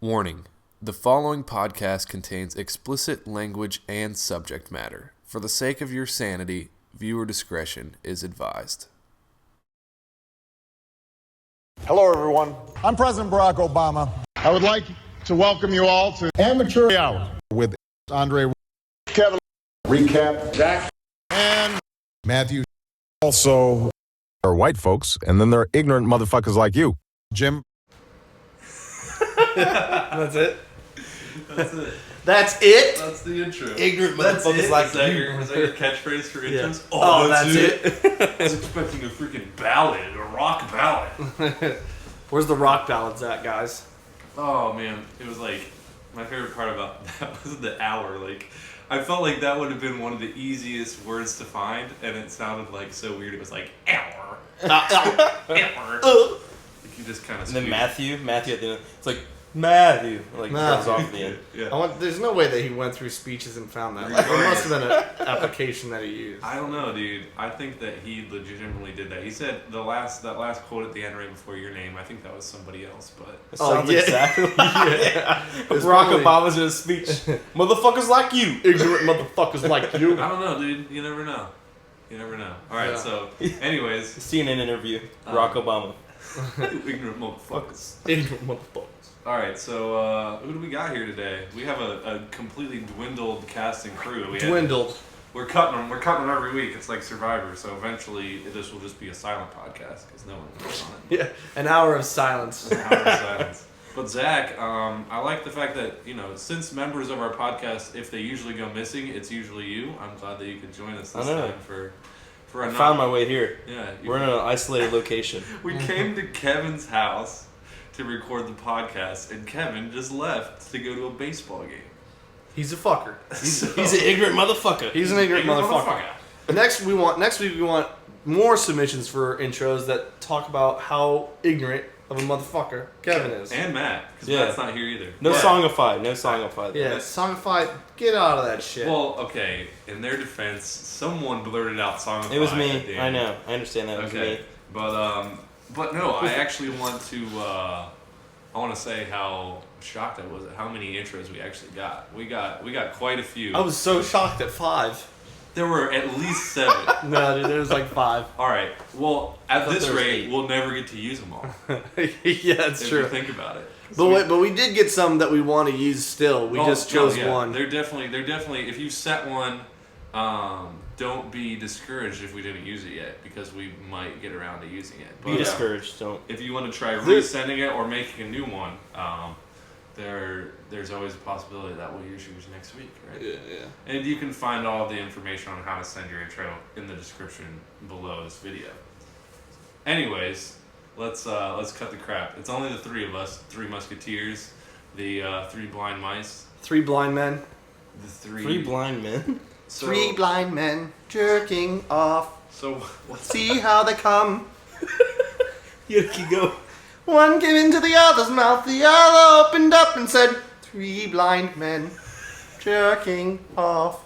Warning: the following podcast contains explicit language and subject matter. For the sake of your sanity, viewer discretion is advised. Hello, everyone. I'm President Barack Obama. I would like to welcome you all to Amateur Hour with Andre, Kevin, Recap, Zach, and Matthew. Also, There are white folks, and then there are ignorant motherfuckers like you. Jim. That's it? That's it. That's it? That's the intro. Ignorant That's motherfuckers it? like Is that you. your catchphrase for intros? Yeah. Oh, that's it? I was expecting a freaking ballad, a rock ballad. Where's the rock ballads at, guys? Oh, man. It was like, my favorite part about that was the hour. Like, I felt like that would have been one of the easiest words to find, and it sounded like so weird. It was like, hour. Hour. Like, you just kind of And then Matthew at the end, it's like, Matthew, like, goes off at the end. Yeah. There's no way that he went through speeches and found that. Like, there must have been an application that he used. I don't know, dude. I think that he legitimately did that. He said that last quote at the end right before your name. I think that was somebody else, but It sounds yeah. exactly Yeah. It's Barack probably- Obama's in his speech. Motherfuckers like you. Ignorant motherfuckers like you. I don't know, dude. You never know. You never know. All right. Yeah. So, anyways, CNN interview, Barack Obama. you ignorant motherfuckers. Ignorant motherfuckers. All right. So, who do we got here today? We have a completely dwindled cast and crew. Dwindled. We're cutting them. We're cutting them every week. It's like Survivor. So eventually, this will just be a silent podcast because no one works on it. Yeah. An hour of silence. An hour of silence. But Zach, I like the fact that, since members of our podcast, if they usually go missing, it's usually you. I'm glad that you could join us this time for I a found my way here. Yeah. We're in an isolated location. We came to Kevin's house to record the podcast, and Kevin just left to go to a baseball game. He's a fucker. He's an ignorant motherfucker. He's an ignorant motherfucker. Next week we want more submissions for intros that talk about how ignorant of a motherfucker Kevin is. And Matt, because Yeah. Matt's not here either. No But- songified. No songified. Yeah, songified. Get out of that shit. Well, okay. In their defense, someone blurted out songified. It was at me. the I end. know. I understand that. It was Okay, me. but no, I actually want to. I want to say how shocked I was at how many intros we actually got. We got quite a few. I was so shocked at 5. There were at least 7. No, dude, there was like 5. All right. Well, at thought this there was rate, 8. we'll never get to use them all. Yeah, that's if true. you think about it. But we did get some that we want to use still. We just chose one. They're definitely. If you set one, don't be discouraged if we didn't use it yet, because we might get around to using it. Be discouraged. Don't. If you want to try resending it or making a new one, there's always a possibility that we'll use yours next week, right? Yeah. And you can find all the information on how to send your intro in the description below this video. Anyways, let's cut the crap. It's only the 3 of us, 3 Musketeers, the 3 blind mice, 3 blind men. the 3... 3 blind men. So, 3 blind men jerking off. So, what's See how they come. You go. One came into the other's mouth, the other opened up and said, 3 blind men jerking off.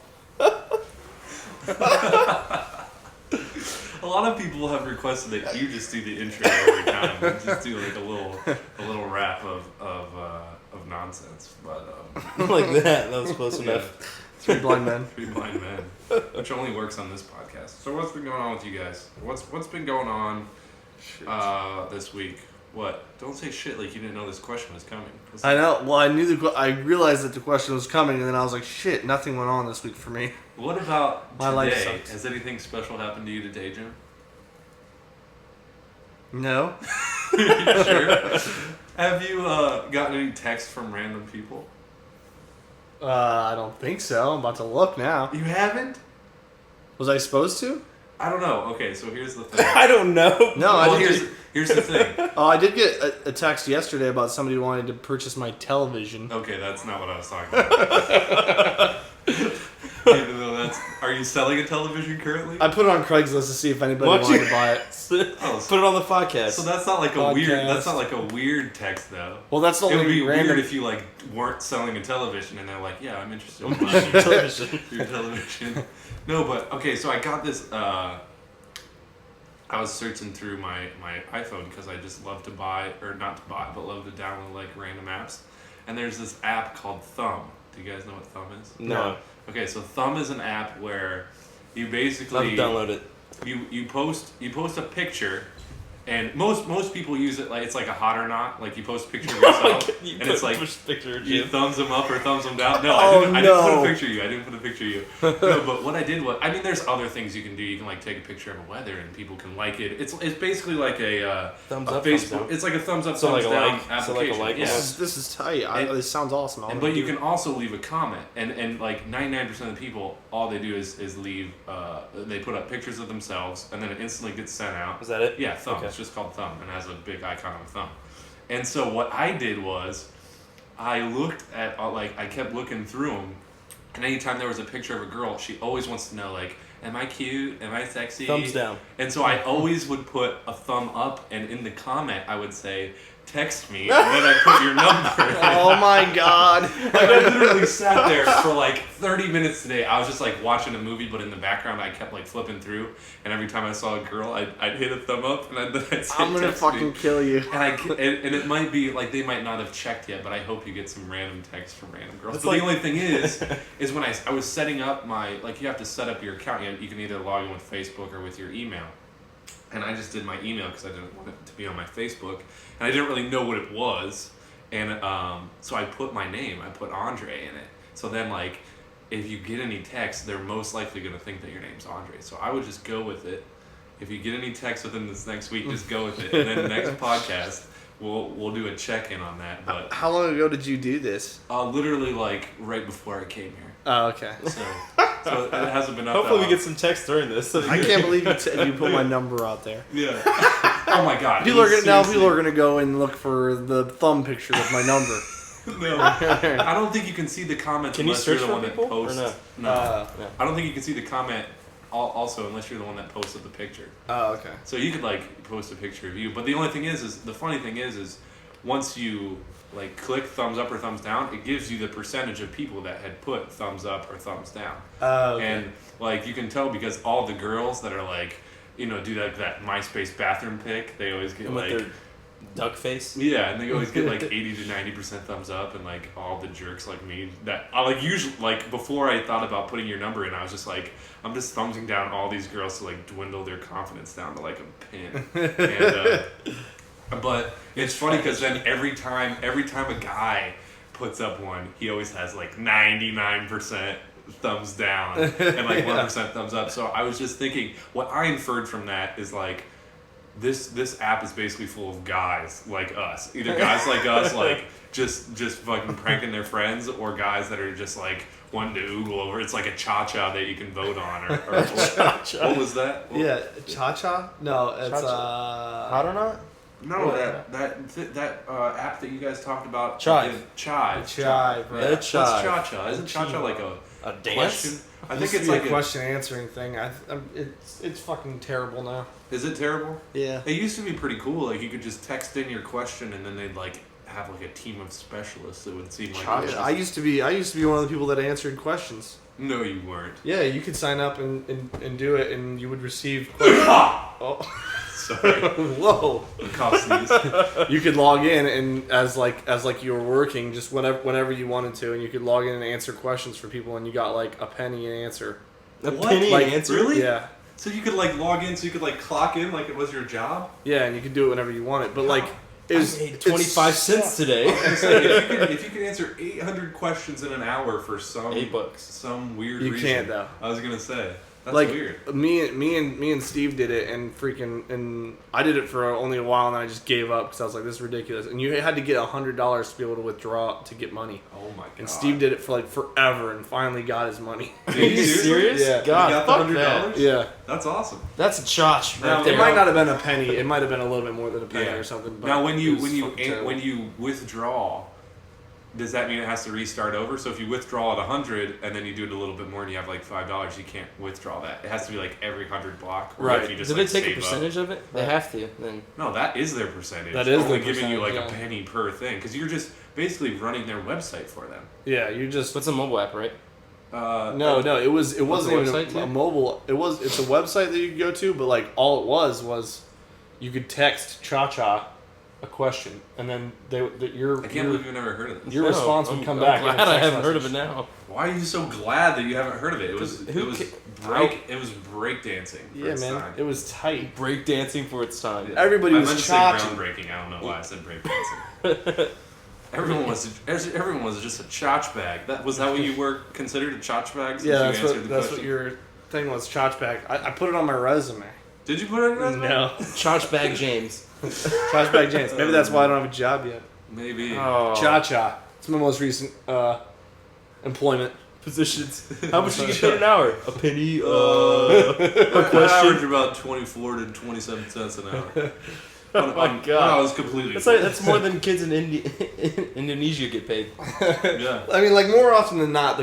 A lot of people have requested that you just do the intro every time and just do like a little rap of nonsense, but Like that. That was close enough. 3 blind men. 3 blind men, which only works on this podcast. So what's been going on with you guys? What's been going on this week? What? Don't say shit like you didn't know this question was coming. I know. Well, I realized that the question was coming, and then I was like, shit, nothing went on this week for me. What about My life today? sucks. Has anything special happened to you today, Jim? No. Sure. Have you gotten any texts from random people? I don't think so. I'm about to look now. You haven't? Was I supposed to? I don't know. Okay, so here's the thing. I don't know. No, Well, I didn't. here's the thing. Oh, I did get a text yesterday about somebody wanting to purchase my television. Okay, that's not what I was talking about. Even though are you selling a television currently? I put it on Craigslist to see if anybody wanted to buy it. Put it on the podcast. So that's not like a weird. Podcast. That's not like a weird text though. Well, that's the It would only be random. weird if you like weren't selling a television and they're like, yeah, I'm interested in buying your television. No, but okay, so I got this. I was searching through my iPhone because I just love to buy, or not to buy, but love to download like random apps. and there's this app called Thumb. Do you guys know what Thumb is? No. Okay, so Thumb is an app where you basically I'll download it. You post a picture, and most people use it like it's like a hot or not. Like you post a picture of yourself, and it's like you thumbs them up or thumbs them down. No, I didn't put a picture of you. I didn't put a picture of you. No, but what I did was, I mean, there's other things you can do. You can like take a picture of the weather, and people can like it. It's basically like a thumbs up, Facebook. thumbs down. It's like a thumbs up, So thumbs like a down like, application. So like a like. Yeah. This is tight. This sounds awesome. But you can also leave a comment, and like 99% of the people, all they do is leave. They put up pictures of themselves, and then it instantly gets sent out. Is that it? Yeah, Thumb. Okay. It's just called Thumb, and has a big icon of a thumb. And so what I did was, I looked at I kept looking through them, and anytime there was a picture of a girl, she always wants to know like, am I cute? Am I sexy? Thumbs down. And so I always would put a thumb up, and in the comment I would say, text me, and then I put your number. Oh my god. Like I literally sat there for like 30 minutes today. I was just like watching a movie, but in the background I kept like flipping through, and every time I saw a girl, I'd hit a thumb up, and then I'd say, I'm gonna text fucking me. kill you. And it might be like they might not have checked yet, but I hope you get some random texts from random girls. That's But like- the only thing is when I was setting up my, like you have to set up your account. You can either log in with Facebook or with your email. And I just did my email because I didn't want it to be on my Facebook, and I didn't really know what it was, and so I put my name. I put Andre in it. So then, like, if you get any texts, they're most likely going to think that your name's Andre. So I would just go with it. If you get any texts within this next week, just go with it. And then the next podcast, we'll do a check-in on that. But How long ago did you do this? literally, like, right before I came here. Oh, okay. So it hasn't been up Hopefully that we get some text during this. I can't believe you put my number out there. Yeah. Oh my god. People Seriously. are gonna go and look for the thumb picture of my number. No, I don't think you can see the comments Can you unless you're search the for one that people, or posts. no? I don't think you can see the comment also unless you're the one that posted the picture. Oh, okay. So you could like post a picture of you, but the only thing is the funny thing is once you like click thumbs up or thumbs down, it gives you the percentage of people that had put thumbs up or thumbs down. Oh, okay. And like you can tell because all the girls that are like, you know, do like that MySpace bathroom pic, they always get And with like their duck face. yeah, and they always get like 80 to 90% thumbs up, and like all the jerks like me that I like usually like before I thought about putting your number in, I was just like, I'm just thumbsing down all these girls to like dwindle their confidence down to like a pin. And but it's funny because then every time a guy puts up one, he always has like 99% thumbs down and like 1% thumbs up. So I was just thinking, what I inferred from that is like this app is basically full of guys like us, either guys like us like just fucking pranking their friends, or guys that are just like wanting to oogle over. It's like a cha-cha that you can vote on, or what was that? Yeah, cha-cha? No, it's Hot or not? No, that app that you guys talked about. Chive. Chive. Chive, right. Yeah, What's chive. cha-cha? Isn't cha-cha like a dance? question? I think it's like like a question answering thing. It's fucking terrible now. Is it terrible? Yeah. It used to be pretty cool. Like you could just text in your question, and then they'd like have like a team of specialists. It would seem like. Yeah, I used to be one of the people that answered questions. No, you weren't. Yeah, you could sign up and do it, and you would receive questions. Oh. Sorry. Whoa. Cough sneeze. You could log in and as you were working just whenever you wanted to, and you could log in and answer questions for people, and you got like a penny an answer. What? penny Like, answer? Really? Yeah. So you could like log in, so you could like clock in like it was your job. Yeah, and you could do it whenever you wanted. But like I made 25 cents today. If you could answer 800 questions in an hour for some $8. some weird You reason. can't, though. I was gonna say that's like weird. me and Steve did it, and I did it for only a while, and then I just gave up because I was like, this is ridiculous. And you had to get $100 to be able to withdraw to get money. Oh my god. And Steve did it for like forever, and finally got his money. Are you serious? Yeah. God, You got fuck the that. $100? Yeah. That's awesome. That's a chotch right Now, there. It might not have been a penny. It might have been a little bit more than a penny Yeah. or something. But Now, when it was you fucking terrible. when you withdraw, does that mean it has to restart over? So if you withdraw at 100 and then you do it a little bit more and you have like $5, you can't withdraw that. It has to be like every 100 block. Or Right. If you just, Did like, they take a save up. percentage of it? They Right. have to. Then No, that is their percentage. That is only their giving you like percentage, a yeah. penny per thing because you're just basically running their website for them. Yeah, you just what's a mobile app, right? no, it wasn't What's the even website, a too? mobile. It's a website that you could go to, but like all it was you could text cha-cha, a question, and then I can't believe you've never heard of this. Your response would come back. I'm glad I haven't heard of it now. Why are you so glad that you haven't heard of it? It was breakdancing. Yeah, man, time. it was tight. Break dancing for its time. Yeah. Everybody I was meant to say cha-ching. groundbreaking. I don't know why I said breakdancing. Everyone was just a chotch bag. Was that what you were considered, a chotch bag? Yeah, that's what your thing was, chotch bag. I put it on my resume. Did you put it on your resume? No. Chotch bag James. Chotch bag James. Maybe that's why I don't have a job yet. Maybe. Oh. Cha-cha. It's my most recent employment. Positions. How much do you get paid an hour? A penny. I average about 24 to 27 cents an hour. Oh my god! I was completely. That's more than kids in Indonesia get paid. Yeah. I mean, like, more often than not,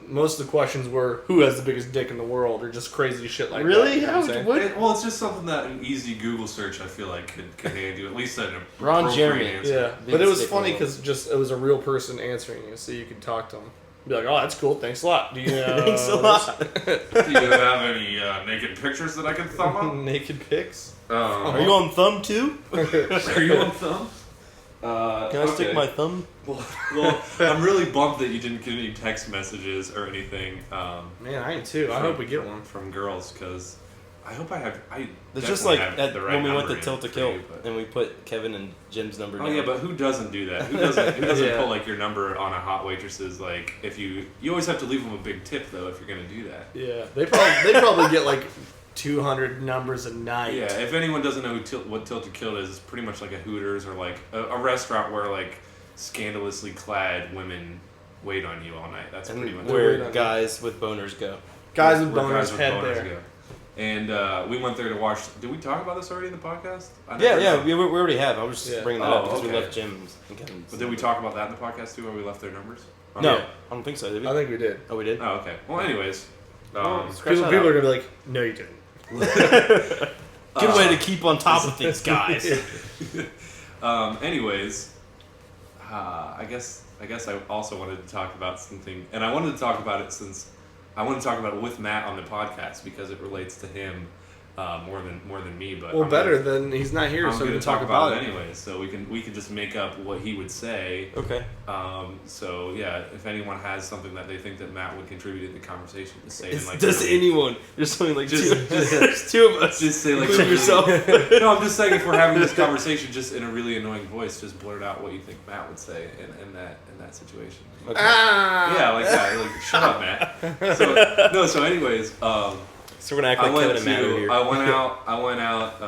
most of the questions were who has the biggest dick in the world, or just crazy shit like really? that. You know What? Well, it's just something that an easy Google search I feel like could hand you at least an Ron appropriate Jeremy. answer. Yeah, Biggest but it was dick funny in the because it was a real person answering you, so you could talk to them. Be like, oh, that's cool. Thanks a lot. Do you, Thanks a lot. Do you have any naked pictures that I can thumb up? naked pics? Are you on thumb too? Are you on thumb? Can I stick my thumb? Well, I'm really bummed that you didn't get any text messages or anything. Man, I am too. I hope we get one from girls because I hope I have. It's just like the right when we went number to in Tilt to for Kill you, but- and we put Kevin and Jim's number Oh down. yeah, but who doesn't do that? Who doesn't Yeah. put like your number on a hot waitress's like if you always have to leave them a big tip though if you're gonna do that. Yeah, they probably get like 200 numbers a night. Yeah, if anyone doesn't know what Tilt to Kill is, it's pretty much like a Hooters or like a restaurant where like scandalously clad women wait on you all night. That's pretty much where guys with boners go. Guys with where boners head there. go. And we went there to watch. Did we talk about this already in the podcast? Yeah, we already have. I was just bringing that up because we okay. left Jim's and Kevin's. But did we talk about that in the podcast too, where we left their numbers? No, Okay. I don't think so. Did we? I think we did. Oh, we did. Oh, okay. Well, anyways. People are gonna be like, no, you didn't. Good way to keep on top of things, guys. Anyways, I guess I also wanted to talk about something, and I wanted to talk about it since I want to talk about it with Matt on the podcast because it relates to him more than me. But Well, better than he's not here, I'm so we going can to talk about it anyway. So we can just make up what he would say. Okay. So yeah, if anyone has something that they think that Matt would contribute to the conversation, just say it in like. Does anyone? There's something like Just- there's two of us. Just say like Include yourself. No, I'm just saying if we're having this conversation just in a really annoying voice, just blurt out what you think Matt would say in that situation. Okay. Yeah, like that. Like shut up, Matt. So anyways, So we're gonna act like Kevin and Matt are here. I went out.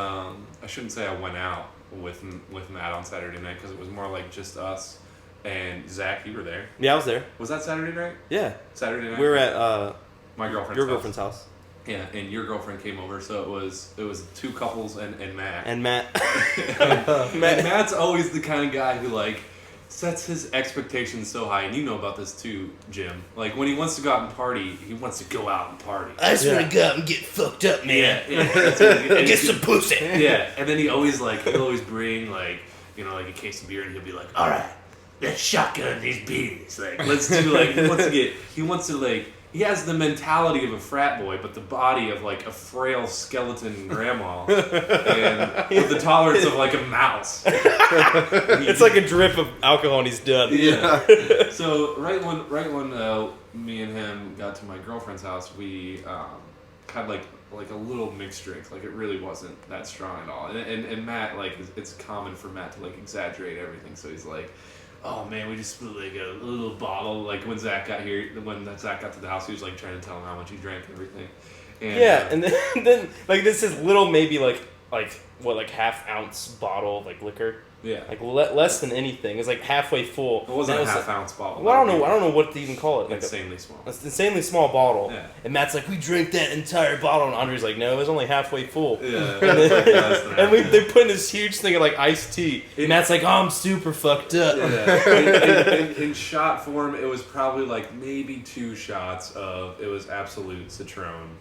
I shouldn't say I went out with Matt on Saturday night because it was more like just us and Zach. You were there. Yeah, I was there. Was that Saturday night? Yeah. Saturday night. We were at my girlfriend's your house. girlfriend's house. Yeah, and your girlfriend came over, so it was two couples and Matt. And Matt. And Matt's always the kind of guy who like sets his expectations so high, and you know about this too, Jim. Like when he wants to go out and party, he wants to go out and party. I just want to go out and get fucked up, man. Yeah, that's what he- Get some pussy. Yeah, and then he'll always bring like like a case of beer, and he'll be like, all right, let's shotgun these beers. Like let's do like he has the mentality of a frat boy, but the body of like a frail skeleton grandma, and with the tolerance of like a mouse. It's like a drip of alcohol and he's done. Yeah. So right when me and him got to my girlfriend's house, we had like a little mixed drink. Like it really wasn't that strong at all. And Matt, like it's common for Matt to like exaggerate everything. So he's like, oh man, we just split like a little bottle. Like when Zach got to the house, he was like trying to tell him how much he drank and everything. And, Yeah, and then like this is little maybe like half ounce bottle of like liquor. Yeah. Like less than anything. It's like halfway full. It wasn't And a it was half ounce bottle. Well, I don't know what to even call it. Like Insanely small. It's an insanely small bottle. Yeah. And Matt's like, we drank that entire bottle, and Andre's like, no, it was only halfway full. Yeah. And they put in this huge thing of like iced tea. And Matt's like, oh, I'm super fucked up. Yeah. In shot form, it was probably like maybe 2 shots of it was absolute citrus.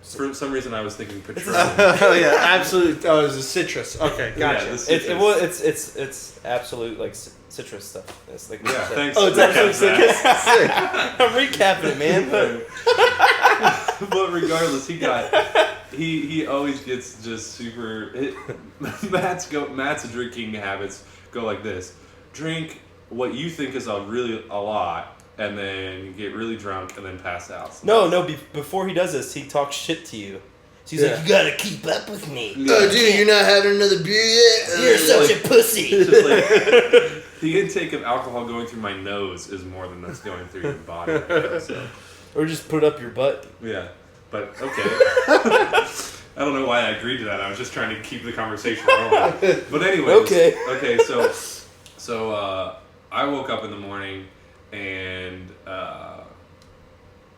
For some reason, I was thinking Patron. Oh yeah, absolute. Oh, it was a citrus. Okay, gotcha. Yeah, It's absolute like citrus stuff. It's like Thanks. Oh, it's absolute citrus. Sick. I'm recapping it, man. But regardless, he he always gets just super. Matt's drinking habits go like this: drink what you think is a lot, and then get really drunk, and then pass out. So before he does this, he talks shit to you. So he's like, you gotta keep up with me. Yeah. Oh, dude, you're not having another beer yet? You're such a pussy. It's just like the intake of alcohol going through my nose is more than that's going through your body. So. Or just put it up your butt. Yeah, but okay. I don't know why I agreed to that. I was just trying to keep the conversation rolling. But anyways. Okay. So I woke up in the morning and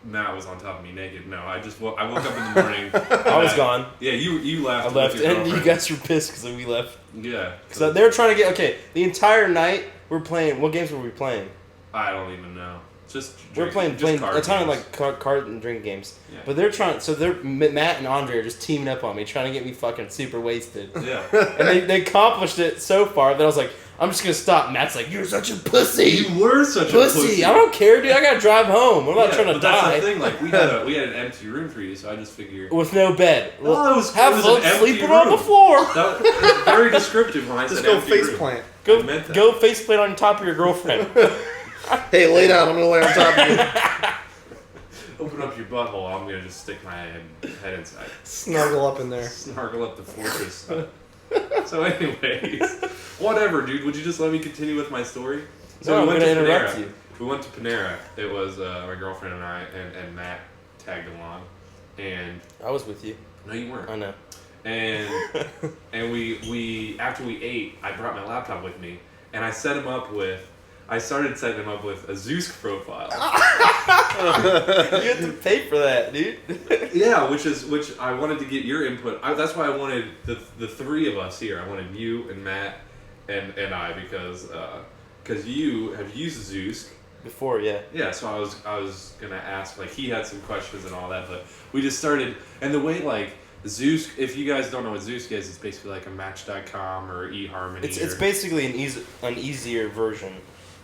Matt was on top of me naked. No, I woke up in the morning. I was gone. Yeah, you left. I left, and you guys were pissed because we left. Yeah. So they were trying to get the entire night we're playing. What games were we playing? I don't even know. We're playing a ton of like card and drink games. Yeah. But they're trying. So Matt and Andre are just teaming up on me, trying to get me fucking super wasted. Yeah. And they accomplished it so far that I was like, I'm just gonna stop. Matt's like, you're such a pussy. You were such a pussy. I don't care, dude. I gotta drive home. I'm not trying to die. That's the thing. Like we had an empty room for you, so I just figured with no bed. Well, it was fun sleeping on the floor. That was very descriptive when I said empty room. Just go face plant. Go face plant on top of your girlfriend. Hey, lay down. I'm going to lay on top of you. Open up your butthole. I'm going to just stick my head inside. Snuggle up in there. Snuggle up the fortress. So anyways, whatever, dude. Would you just let me continue with my story? So no, we went to interrupt Panera. you. We went to Panera. It was my girlfriend and I, and Matt tagged along. And I was with you. No, you weren't. I know. And we after we ate, I brought my laptop with me, and I started setting him up with a Zeus profile. You have to pay for that, dude. Yeah, which I wanted to get your input. That's why I wanted the three of us here. I wanted you and Matt and I because you have used Zeus before, yeah. Yeah, so I was gonna ask, like, he had some questions and all that, but we just started, and the way, like, Zeus, if you guys don't know what Zeus is, it's basically like a Match.com or eHarmony. It's basically an easier version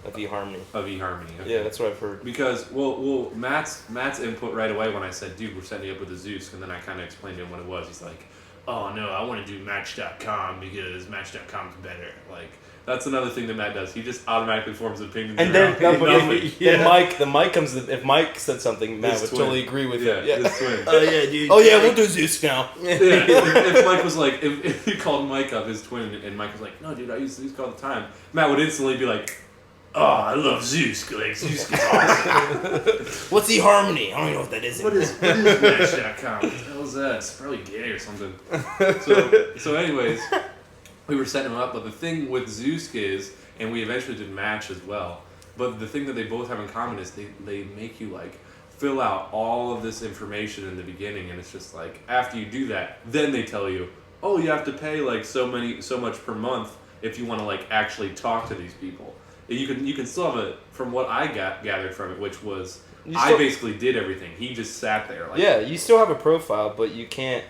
of eHarmony. Okay. Yeah, that's what I've heard. Because, well, Matt's input right away when I said, dude, we're setting you up with a Zeus, and then I kind of explained to him what it was. He's like, oh, no, I want to do Match.com because Match.com's better. Like, that's another thing that Matt does. He just automatically forms opinions. And then, the mic comes. If Mike said something, Matt would totally agree with it. Yeah, his twin. Oh yeah, dude. Oh yeah, we'll do Zeus now. Yeah, if Mike was like, if he called Mike up, his twin, and Mike was like, no, dude, I use Zeus all the time. Matt would instantly be like, oh, I love Zeus. Like, Zeus is awesome. What's eHarmony? I don't even know what that is. What is Match.com? What the hell is that? It's probably gay or something. So anyways. We were setting them up, but the thing with Zeus is, and we eventually did Match as well, but the thing that they both have in common is they make you, like, fill out all of this information in the beginning, and it's just like, after you do that, then they tell you, oh, you have to pay, like, so much per month if you want to, like, actually talk to these people. You can still have it, from what I gathered from it, which was, I basically did everything. He just sat there. Like, yeah, you still have a profile, but you can't.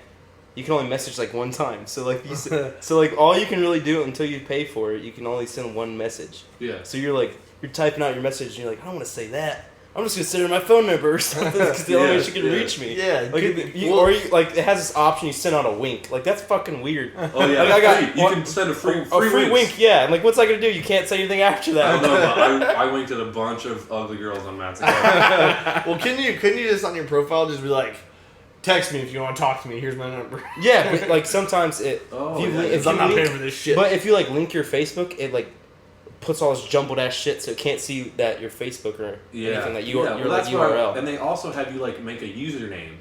You can only message like one time. So like so like all you can really do until you pay for it, you can only send one message. Yeah. So you're typing out your message and you're like, I don't want to say that. I'm just gonna send her my phone number or something because the only way she can reach me. Yeah. Like it has this option you send out a wink. Like that's fucking weird. Oh yeah. Like, you can send a free wink. Yeah. And like what's I gonna do? You can't say anything after that. I don't know. But I winked at a bunch of ugly girls on Matt's account. Well, couldn't you just on your profile just be like, text me if you want to talk to me. Here's my number. Yeah, but like sometimes I'm not paying for this shit. But if you like link your Facebook, it like puts all this jumbled ass shit, so it can't see that your Facebook or anything that you're like URL. And they also have you like make a username,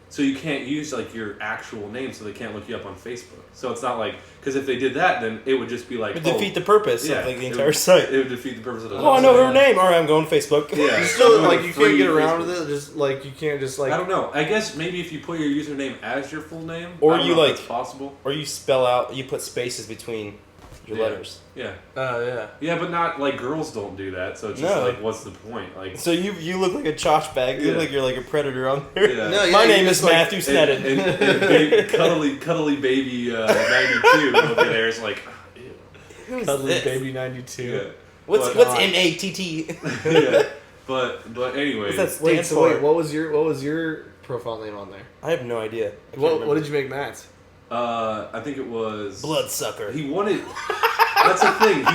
so you can't use like your actual name, so they can't look you up on Facebook. So it's not like, because if they did that, then it would just be like it would defeat the purpose of like the entire site. It would defeat the purpose of the. Oh, I know her name. All right, I'm going to Facebook. Yeah, you still like you can't get around with it. Just like you can't just like. I don't know. I guess maybe if you put your username as your full name, or you like, it's possible, or you spell out, you put spaces between your letters. Yeah. Yeah. Yeah, but not like girls don't do that. So it's just like, what's the point? Like, so you look like a chosh bag. You look like you're like a predator on there. Yeah. No, my name is Matthew Sneddon. And cuddly baby 92 over there is like, who's cuddly this? baby 92. Yeah. What's MATT? Yeah. But anyways. What's that stand for? What was your profile name on there? I have no idea. What did you make Matt's? I think it was Bloodsucker. He wanted. That's the thing.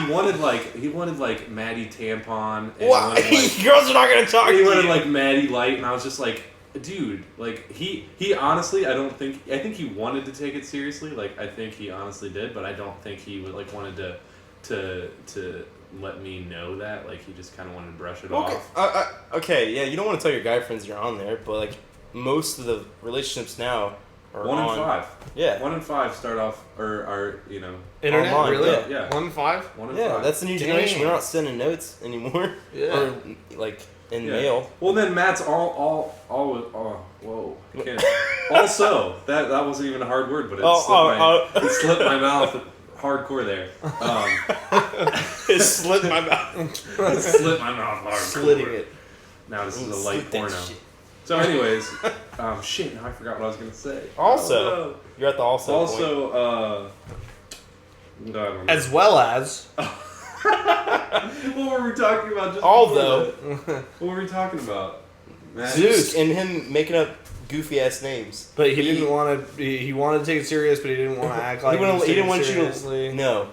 He wanted like Maddie Tampon. And What? Girls are not gonna talk to you. He wanted like Maddie Light, and I was just like, dude, like he honestly, I think he wanted to take it seriously. Like I think he honestly did, but I don't think he would like wanted to let me know that. Like he just kind of wanted to brush it off. Okay, yeah, you don't want to tell your guy friends you're on there, but like most of the relationships now are 1 in on 5. Yeah. 1 in 5 start off or are Internet, online, really? yeah. 1 in 5? 1 in Yeah, 5. that's the new generation. We're not sending notes anymore. Yeah. Or like in mail. Well, then Matt's whoa. Can't. Also, that wasn't even a hard word, but it it slipped my mouth hardcore there. It slipped my mouth. It slipped my mouth hardcore. Slitting it. Now this is a light Slit that porno. shit. So, anyways, shit. Now I forgot what I was gonna say. Also, you're at the also. Also, I don't know. As well as... What were we talking about? Just Although, what were we talking about? Matt? Zeus and him making up goofy ass names. But he didn't want to... He wanted to take it serious, but he didn't want to act like he didn't want you seriously. to. No.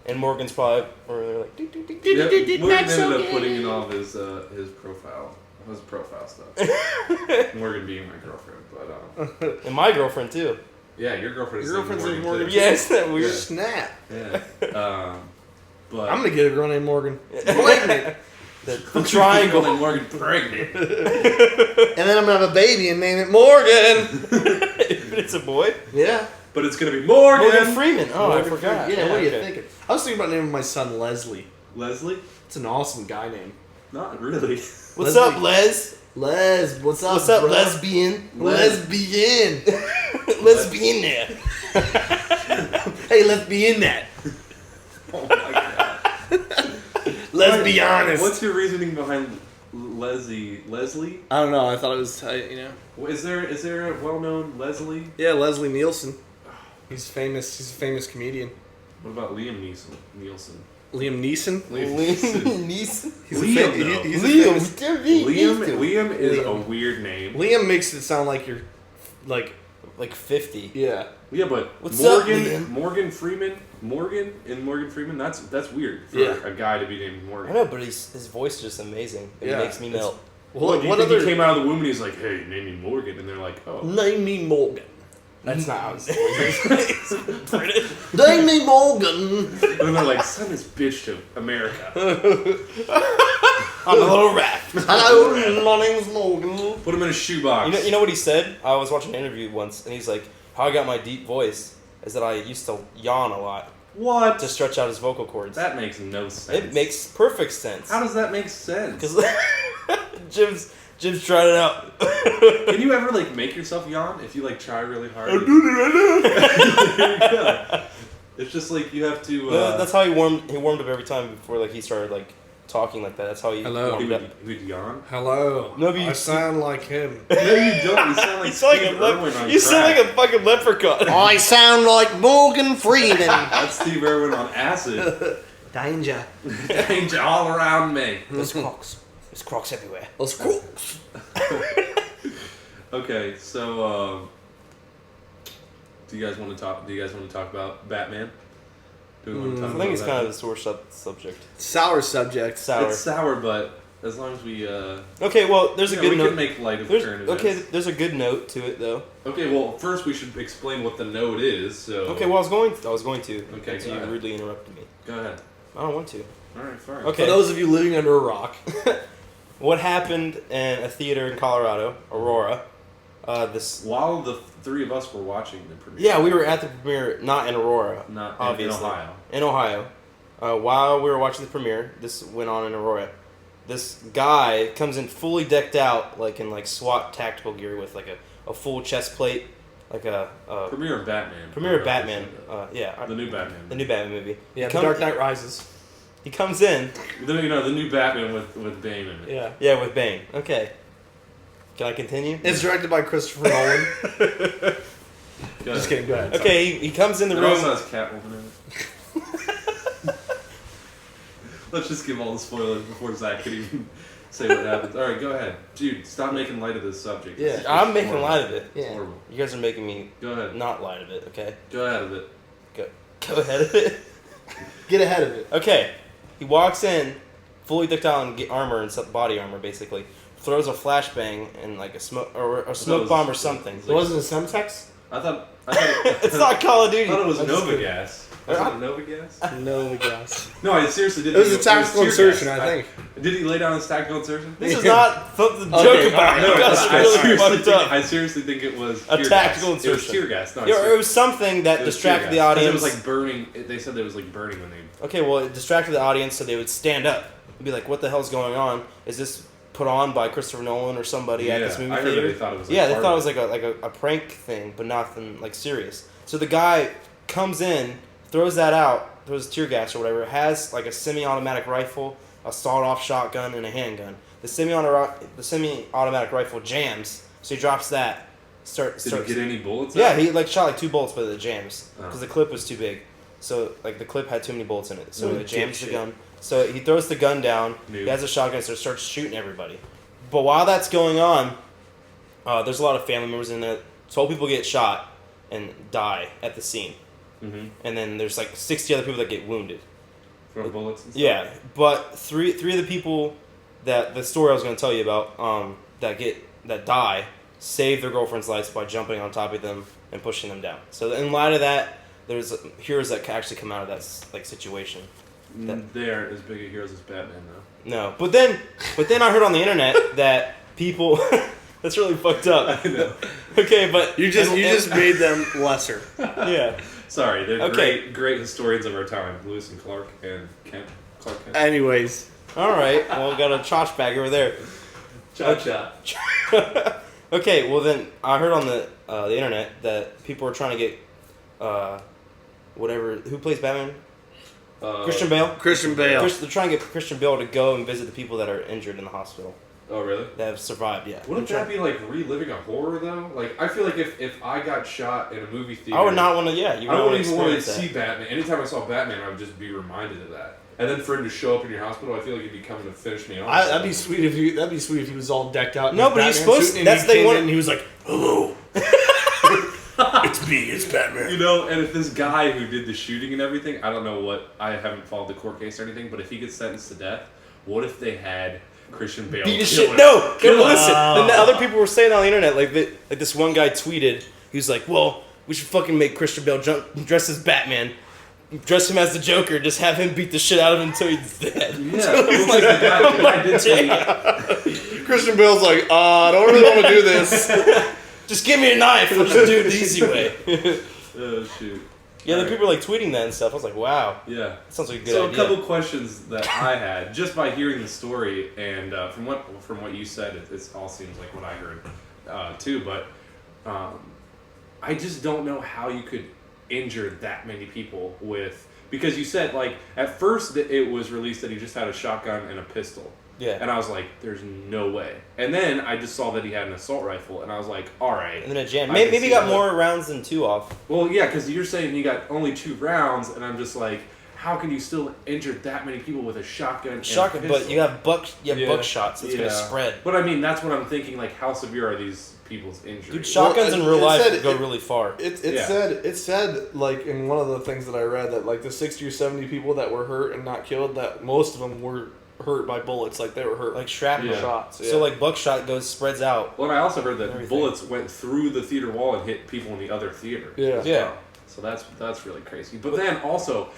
And Morgan's probably, or they're like, Yep, Morgan ended up putting in all of his profile stuff. Morgan being my girlfriend, but and my girlfriend too. yeah, your girlfriend is Your girlfriend's named named Morgan. too. Yeah, isn't that weird? Snap. Yeah. But I'm going to get a girl named Morgan. Pregnant. The triangle. named Morgan pregnant. And then I'm going to have a baby and name it Morgan. But it's a boy. Yeah. But it's gonna be Morgan. Morgan Freeman. Oh, Morgan I forgot. Freeman. Yeah, what are you okay. thinking? I was thinking about naming my son Leslie. Leslie? It's an awesome guy name. Not really. What's Leslie. up, Les? Les, what's up, What's up, bro? lesbian? Lesbian. Let's be in there. Hey, let's be in that. Oh my god. Let's be honest. What's your reasoning behind Leslie? Leslie? I don't know. I thought it was, Is there a well-known Leslie? Yeah, Leslie Nielsen. He's famous. He's a famous comedian. What about Liam Nielsen? Liam Neeson. Neeson. He's Liam, a though. he's a Liam is a weird name. Liam makes it sound like you're, like 50. yeah. Yeah, but What's up, Morgan, Liam? Morgan Freeman, that's weird for Yeah. a guy to be named I Morgan. know, but his voice is just amazing. It Yeah, makes me it's- melt. What, do you think he came out of the womb and he's like, hey, name me Morgan? And they're like, oh. Name me Morgan. That's not how it's British. Name me Morgan. And then they're like, send this bitch to America. On a little raft. Hello, my name's Morgan. Put him in a shoebox. You know what he said? I was watching an interview once, and he's like, "How I got my deep voice is that I used to yawn a lot What? to stretch out his vocal cords." That makes no sense. It makes perfect sense. How does that make sense? Because Jim's tried it out. Can you ever like make yourself yawn if you like try really hard? I'm doing it right There you go. It's just like you have to. That's how he warmed up every time before like he started like talking like that. That's how he Hello. He warmed up. would yawn. Hello. No, but you I sound like him. No, you don't. You sound like You sound like Steve Irwin on you sound crack. like a fucking leprechaun. I sound like Morgan Freeman. That's Steve Irwin on acid. Danger. Danger all around me. There's crocs. There's crocs everywhere. Those crooks. Okay, so do you guys want to talk about Batman? Do we want to talk I about think it's that? kind of a sore subject. Sour subject. Sour. It's sour, but as long as we Okay, well, there's a yeah, good we note. can make light of There's, current events. okay, there's a good note to it though. Okay, well, first we should explain what the note is. So Okay, well, I was going to. Okay, until go you ahead. rudely interrupted me. go ahead. I don't want to. All right, fine. Okay. For those of you living under a rock. What happened in a theater in Colorado, Aurora? While the three of us were watching the premiere. Yeah, we were at the premiere, not in Aurora, Not in obviously. Ohio. In Ohio. While we were watching the premiere, this went on in Aurora. This guy comes in fully decked out, like in like SWAT tactical gear with like a full chest plate, like a Premiere of Batman. premiere of Batman. Yeah, The new Batman. the new Batman movie. Yeah, He The Dark Knight Rises. He comes in, The new Batman with Bane in it. Yeah. yeah, with Bane. Okay, can I continue? It's directed by Christopher Nolan. Go Just ahead. kidding, go ahead. Okay, he comes in the It room. also has Catwoman in it. Let's just give all the spoilers before Zach can even say what happens. All right, go ahead, dude. Stop making light of this subject. Yeah, It's I'm making horrible. light of it. It's horrible. You guys are making me Go ahead. not light of it. Okay. Go ahead of it. Go ahead of it. Get ahead of it. Okay. He walks in, fully decked out in armor and body armor, basically. Throws a flashbang and like a smoke bomb or something. It wasn't a Semtex? I thought It's not Call of I Duty. thought it was I'm just Nova kidding. Gas. Was it Nova Gas? No, gas. No, I seriously did. It was a tactical insertion, I think. Did he lay down his tactical insertion? This is not the joke Okay, about it. No, You guys are really fucked up. I seriously think it was A tear tactical gas. It was insertion. tear gas. No, I Yeah, or swear. it was something that It was distracted tear the gas. 'Cause audience. It was like burning. They said it was like burning when they. Okay, well, it distracted the audience so they would stand up and be like, "What the hell's going on? Is this put on by Christopher Nolan or somebody at this movie I heard theater?" that they thought it was. Like Yeah, they part thought it of was like a prank thing, but nothing like serious. So the guy comes in, throws that out, throws tear gas or whatever, has like a semi-automatic rifle, a sawed-off shotgun, and a handgun. The semi-automatic rifle jams, so he drops that. Did he get any bullets? Yeah, out? he like shot like 2 bullets, but it jams because Oh. the clip was too big. So like the clip had too many bullets in it, so Oh, it jams the dipshit. gun. So he throws the gun down. Noob. He has a shotgun, so starts shooting everybody. But while that's going on, there's a lot of family members in there. 12 people get shot and die at the scene, and then there's like 60 other people that get wounded. From bullets and stuff? Yeah, but three of the people that the story I was going to tell you about that die save their girlfriend's lives by jumping on top of them and pushing them down. So in light of that, there's heroes that can actually come out of that like situation. They aren't as big a heroes as Batman, though. No, but then I heard on the internet that people that's really fucked up. I know. Okay, but You just made them lesser. yeah. Sorry, they're Okay. great historians of our time, Lewis and Clark and Clark Kent. Anyways. All right. Well, we got a chotch bag over there. Cha-cha. Okay, well then I heard on the internet that people are trying to get whatever who plays Batman, Christian Bale. Christian Bale. They're trying to get Christian Bale to go and visit the people that are injured in the hospital Oh, really? that have survived. Yeah. Wouldn't that be like reliving a horror, though? Like, I feel like if I got shot in a movie theater, I would not want to. Yeah, you I would wouldn't even want to experience see that. Batman. Anytime I saw Batman, I would just be reminded of that. And then for him to show up in your hospital, I feel like he'd be coming to finish me off. That'd be sweet if he was all decked out. No, in but he's Batman supposed- suit, and that's he they came want- in and he was like, "Hello, it's me, it's Batman." You know, and if this guy who did the shooting and everything, I don't know what, I haven't followed the court case or anything, but if he gets sentenced to death, what if they had Christian Bale Beat his kill shit. him? No, Kill him. listen. Then the other people were saying on the internet, like this one guy tweeted, he was like, "Well, we should fucking make Christian Bale dress as Batman, dress him as the Joker, just have him beat the shit out of him until he's dead." Yeah, well, like, the guy did say, Christian Bale's like, I don't really want to do this. Just give me a knife. We'll just do it the easy way. oh, shoot. Yeah, the Alright. people were like tweeting that and stuff. I was like, wow, Yeah. that sounds like a good So idea. a couple questions that I had just by hearing the story, and from what you said, it all seems like what I heard too. But I just don't know how you could injure that many people with, because you said like at first that it was released that he just had a shotgun and a pistol. Yeah. And I was like, there's no way. And then I just saw that he had an assault rifle, and I was like, all right. And then it jammed. I Maybe can he see got that. more rounds than 2 off. Well, yeah, because you're saying you got only 2 rounds, and I'm just like, how can you still injure that many people with a shotgun? And Shotgun, a but pistol? you have Yeah. buckshots. It's gonna spread. But I mean, that's what I'm thinking. Like, how severe are these people's injuries? Dude, shotguns in Well, real it life said go it- really far. It Yeah. said like in one of the things that I read that like the 60 or 70 people that were hurt and not killed, that most of them were hurt by bullets, like they were hurt Like shrapnel Yeah. shots. Yeah. So like buckshot spreads out. Well, and I also heard that Everything. bullets went through the theater wall and hit people in the other theater. Yeah. Yeah. So that's really crazy. But then also,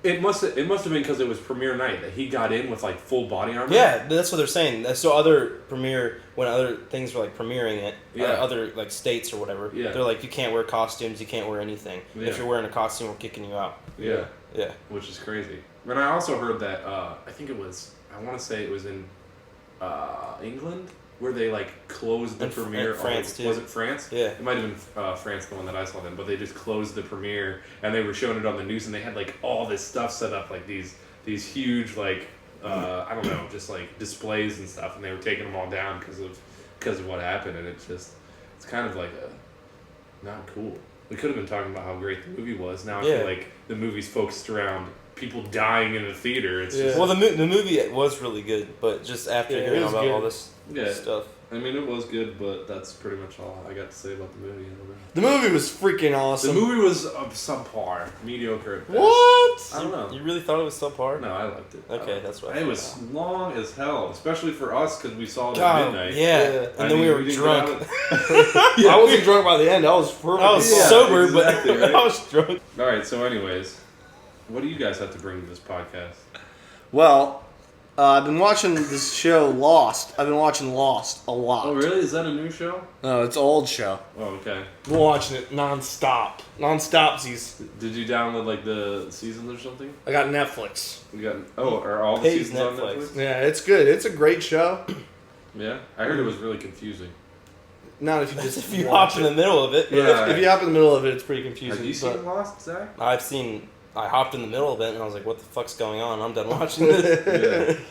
it must have been because it was premiere night that he got in with like full body armor. Yeah, that's what they're saying. So other when other things were like premiering it, Yeah. other like states or whatever, Yeah. they're like, you can't wear costumes, you can't wear anything. Yeah. If you're wearing a costume, we're kicking you out. Yeah. Yeah. Which is crazy. And I also heard that I think it was, I want to say it was in England where they like closed the And premiere. France, too. Was it France? Yeah. It might have been France, the one that I saw then, but they just closed the premiere and they were showing it on the news and they had like all this stuff set up, like these huge like I don't know, just like displays and stuff, and they were taking them all down because of what happened, and it's kind of like not cool. We could have been talking about how great the movie was. Now I Yeah. feel like the movie's focused around people dying in the theater. It's just, Well, the movie was really good, but just after hearing about all this stuff. I mean, it was good, but that's pretty much all I got to say about the movie. The movie was freaking awesome. The movie was subpar, mediocre at best. What? I don't know. You really thought it was subpar? No, I liked it. Okay, that's what I It thought. was long as hell, especially for us because we saw it God, at midnight. yeah. And then we were didn't drunk. get out of- I wasn't drunk by the end. I was perfect. I was Yeah, sober, exactly, but right? I was drunk. All right, so anyways, what do you guys have to bring to this podcast? Well, I've been watching this show, Lost. I've been watching Lost a lot. Oh, really? Is that a new show? No, it's an old show. Oh, okay. I've been watching it nonstop. Non-stopsies. Did you download like the seasons or something? I got Netflix. You got are all the Pays seasons on Netflix. Netflix? Yeah, it's good. It's a great show. Yeah, I heard it was really confusing. Not if you just If you watch hop in the middle of it. Yeah. If you hop in the middle of it, it's pretty confusing. Have you but- seen Lost, Zach? I hopped in the middle of it and I was like, what the fuck's going on? I'm done watching this. Yeah.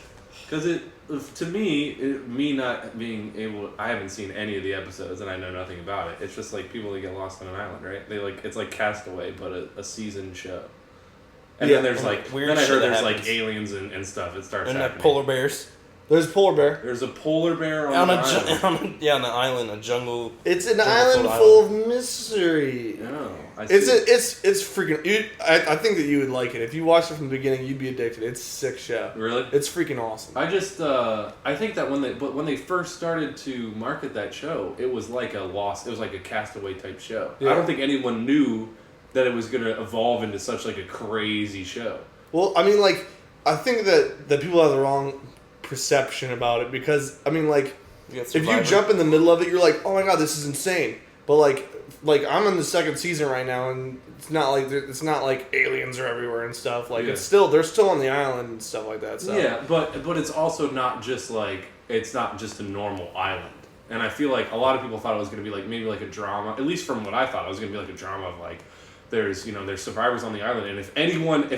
Because to me, me not being able, I haven't seen any of the episodes and I know nothing about it. It's just like people that get lost on an island, right? It's like Castaway, but a seasoned show. And then there's like weird then I shit heard that there's like happens. aliens and stuff. It starts And happening. polar bears. There's a polar bear. There's a polar bear on On the a island. on an island, a jungle. It's an Jungle island Foot full of mystery. No, I see. It's freaking. I think that you would like it if you watched it from the beginning. You'd be addicted. It's a sick show. Really? It's freaking awesome. I just I think that when they first started to market that show, it was like it was like a Castaway type show. Yeah. I don't think anyone knew that it was going to evolve into such like a crazy show. Well, I mean, like, I think that people have the wrong perception about it because I mean, like, if you jump in the middle of it, you're like, oh my god, this is insane. But like I'm in the second season right now, and it's not like aliens are everywhere and stuff. Like they're still on the island and stuff like that. So. Yeah, but it's also not just like it's not just a normal island. And I feel like a lot of people thought it was going to be like maybe like a drama. At least from what I thought, it was going to be like a drama of like there's survivors on the island, and if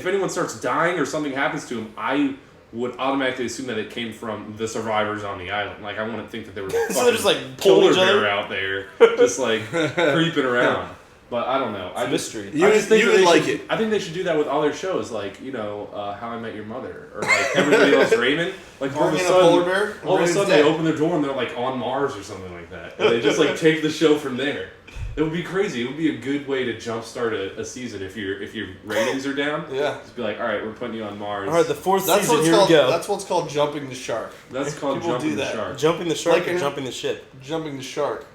anyone starts dying or something happens to them, I would automatically assume that it came from the survivors on the island. Like I wouldn't think that there was a So they're just like polar killing each other? bear out there just like creeping around. But I don't know. It's a mystery. You would like it. I think they should do that with all their shows, like How I Met Your Mother, or like Everybody Loves Raymond. Like all of a Bring in a sudden, polar bear, all of a Raymond's sudden they dead. open their door and they're like on Mars or something like that. And they just like take the show from there. It would be crazy. It would be a good way to jumpstart a season if your ratings are down. Yeah. Just be like, all right, we're putting you on Mars. All right, the fourth That's season. what's Here called. we go. That's what's called jumping the shark. That's called People jumping do the that. shark. Jumping the shark Like or in- jumping the ship? Jumping the shark.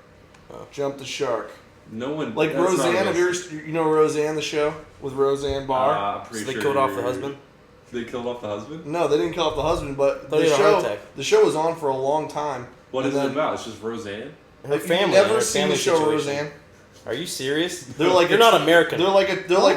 Jump the shark. No one Like that's not Roseanne. Have real- you know Roseanne, the show with Roseanne Barr? I'm So pretty they sure killed off the husband? They killed off the husband? No, they didn't kill off the husband, but Thought he had a heart attack. the show was on for a long time. What And is it then- about? It's just Roseanne? Her family. You've never her seen family the show situation. Roseanne? Are you serious? They're like You're not American. They're like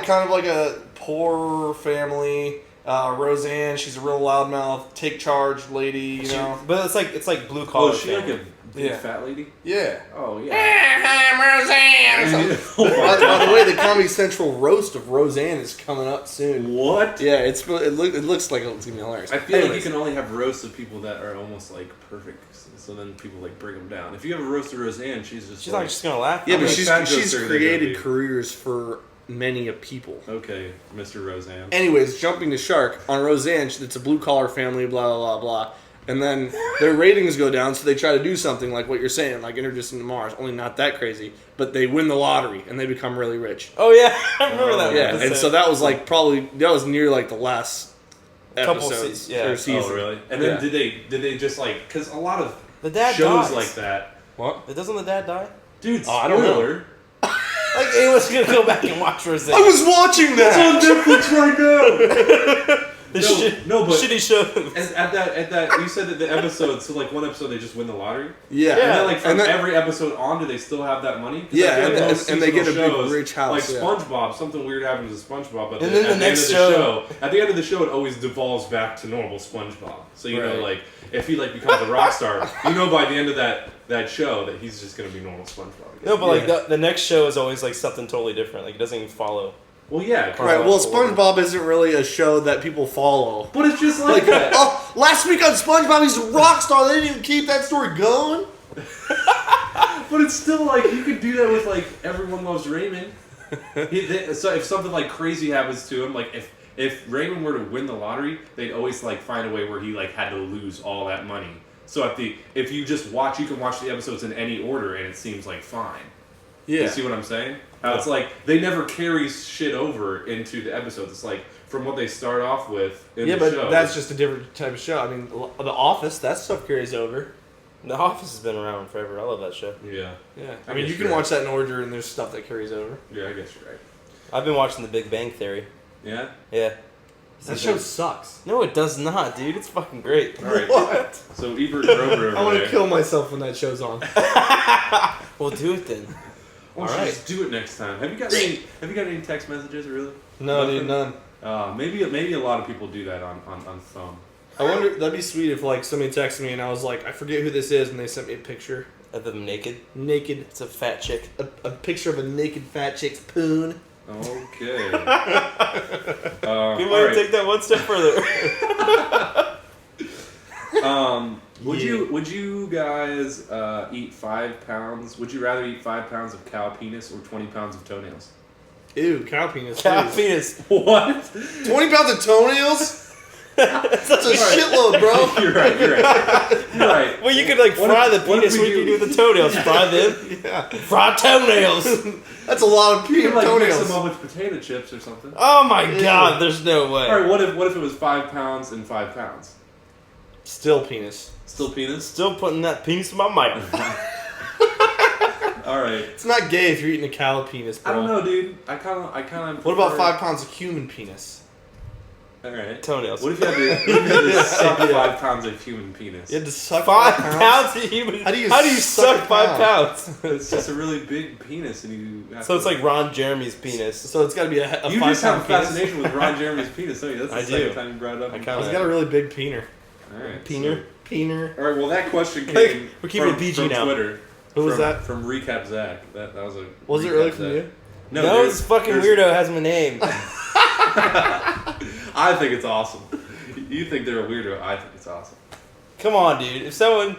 kind of like a poor family. Roseanne, she's a real loudmouth, take charge lady. You know. But it's like blue collar. Oh, is she like a big Yeah. fat lady? Yeah. Oh, yeah. Roseanne. By the way, the Comedy Central roast of Roseanne is coming up soon. What? Yeah, it looks like it's gonna be hilarious. I feel like you Anyways. can only have roasts of people that are almost like perfect, so then people like bring them down. If you have a roast of Roseanne, she's just She's like, not just gonna laugh. Yeah, How but many fat jokes she's are they gonna created be? careers for many a people. okay, Mr. Roseanne. Anyways, jumping the shark on Roseanne, it's a blue collar family, blah blah blah blah, and then their ratings go down, so they try to do something like what you're saying, like introduce them to Mars. Only not that crazy, but they win the lottery and they become really rich. Oh yeah, I remember that. Yeah, episode. and so that was like that was near like the last Couple episodes se- yeah. or season. Oh, really? And then Yeah. did they just like, because a lot of the dad shows dies. like that, What? Doesn't the dad die? dude, Oh, I don't know. spoiler. Like anyone's gonna go back and watch Roseanne. I was watching that. Netflix right now. the no, but- shitty show. And at that, you said that the episode, so like one episode they just win the lottery. Yeah, And then like from And then- every episode on, do they still have that money? 'Cause Yeah, I feel like and- most and they get a seasonal big shows, rich house, Like yeah. SpongeBob, something weird happens to SpongeBob, but And then then at the the end next of the show- at the end of the show, it always devolves back to normal SpongeBob. So you know, Right. like if he like becomes a rock star, you know by the end of that show that he's just gonna be normal SpongeBob again. No, but like the next show is always like something totally different. Like it doesn't even follow. Well, yeah, Right. Well, SpongeBob. SpongeBob isn't really a show that people follow. But it's just like that. Oh, last week on SpongeBob, he's a rock star. They didn't even keep that story going. But it's still like you could do that with like Everyone Loves Raymond. So if something like crazy happens to him, like if if Raymond were to win the lottery, they'd always like find a way where he like had to lose all that money. So if you just watch, you can watch the episodes in any order, and it seems like fine. Yeah. You see what I'm saying? How it's like they never carry shit over into the episodes. It's like from what they start off with in the show. But that's just a different type of show. I mean, The Office, that stuff carries over. The Office has been around forever. I love that show. Yeah. Yeah. I mean, you can watch that in order, and there's stuff that carries over. Yeah, I guess you're right. I've been watching The Big Bang Theory. Yeah? Yeah. That show sucks. No, it does not, dude. It's fucking great. All right. What? So Ebert Grover over I want there. to kill myself when that show's on. Well, do it then. All right. Just do it next time. Have you got any text messages really? No, dude, none. Maybe a lot of people do that on phone. I wonder, that'd be sweet if like somebody texted me and I was like, I forget who this is, and they sent me a picture. Of them naked? Naked. It's a fat chick. A picture of a naked fat chick's poon. Okay. You might right. take that one step further. Would you guys eat 5 pounds? Would you rather eat 5 pounds of cow penis or 20 pounds of toenails? Ew, cow penis. Cow please. penis. What? 20 pounds of toenails? That's a shitload, bro. You're right. You're right. Well, you could like fry the what penis. if What we do you do with the toenails? Fry them? Yeah. Fry toenails. That's a lot of You could like mix toenails. them up with potato chips or something. Oh my Ew. god, there's no way. All right. What if it was 5 pounds and 5 pounds? Still penis. Still penis? Still putting that penis in my mouth. All right. It's not gay if you're eating a cow penis, bro. I don't know, dude. I kind of. What about 5 pounds of human penis? All right. Toenails. What if you had to suck 5 pounds of human penis? You had to suck 5 pounds of human. How do you suck suck a 5 pound? pounds? It's just a really big penis, and you. Have So it's to, like Ron Jeremy's penis. So it's got to be a you 5 just have a pound penis. fascination with Ron Jeremy's penis, don't you? That's the I second do. time you brought it up. I kinda- He's got a really big peener. All right. Peener. Peener. All right. Well, that question came. We're keeping from, it PG from now. Twitter. Who was From- that? From Recap Zach. That was a. Was it Recap really from Zach. you? No, there's- this fucking there's- weirdo has my name. I think it's awesome. You think they're a weirdo. I think it's awesome. Come on, dude. If someone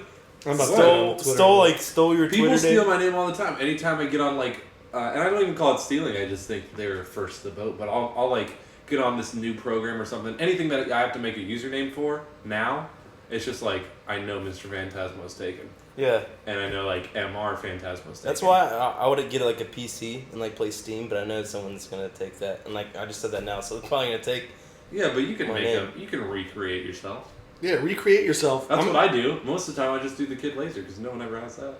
I'm about to go on Twitter. stole your People Twitter steal name. my name all the time. Anytime I get on and I don't even call it stealing. I just think they were first to the boat. But I'll like get on this new program or something. Anything that I have to make a username for now, it's just like I know MisterFantasmo is taken, Yeah. and I know like MR Phantasmo is taken. That's why I would get like a PC and like play Steam, but I know someone's gonna take that, and like I just said that now, so they're probably gonna take. Yeah, but you can My make name. you can recreate yourself. Yeah, recreate yourself. That's what I do. Most of the time, I just do the Kid Laser because no one ever has that.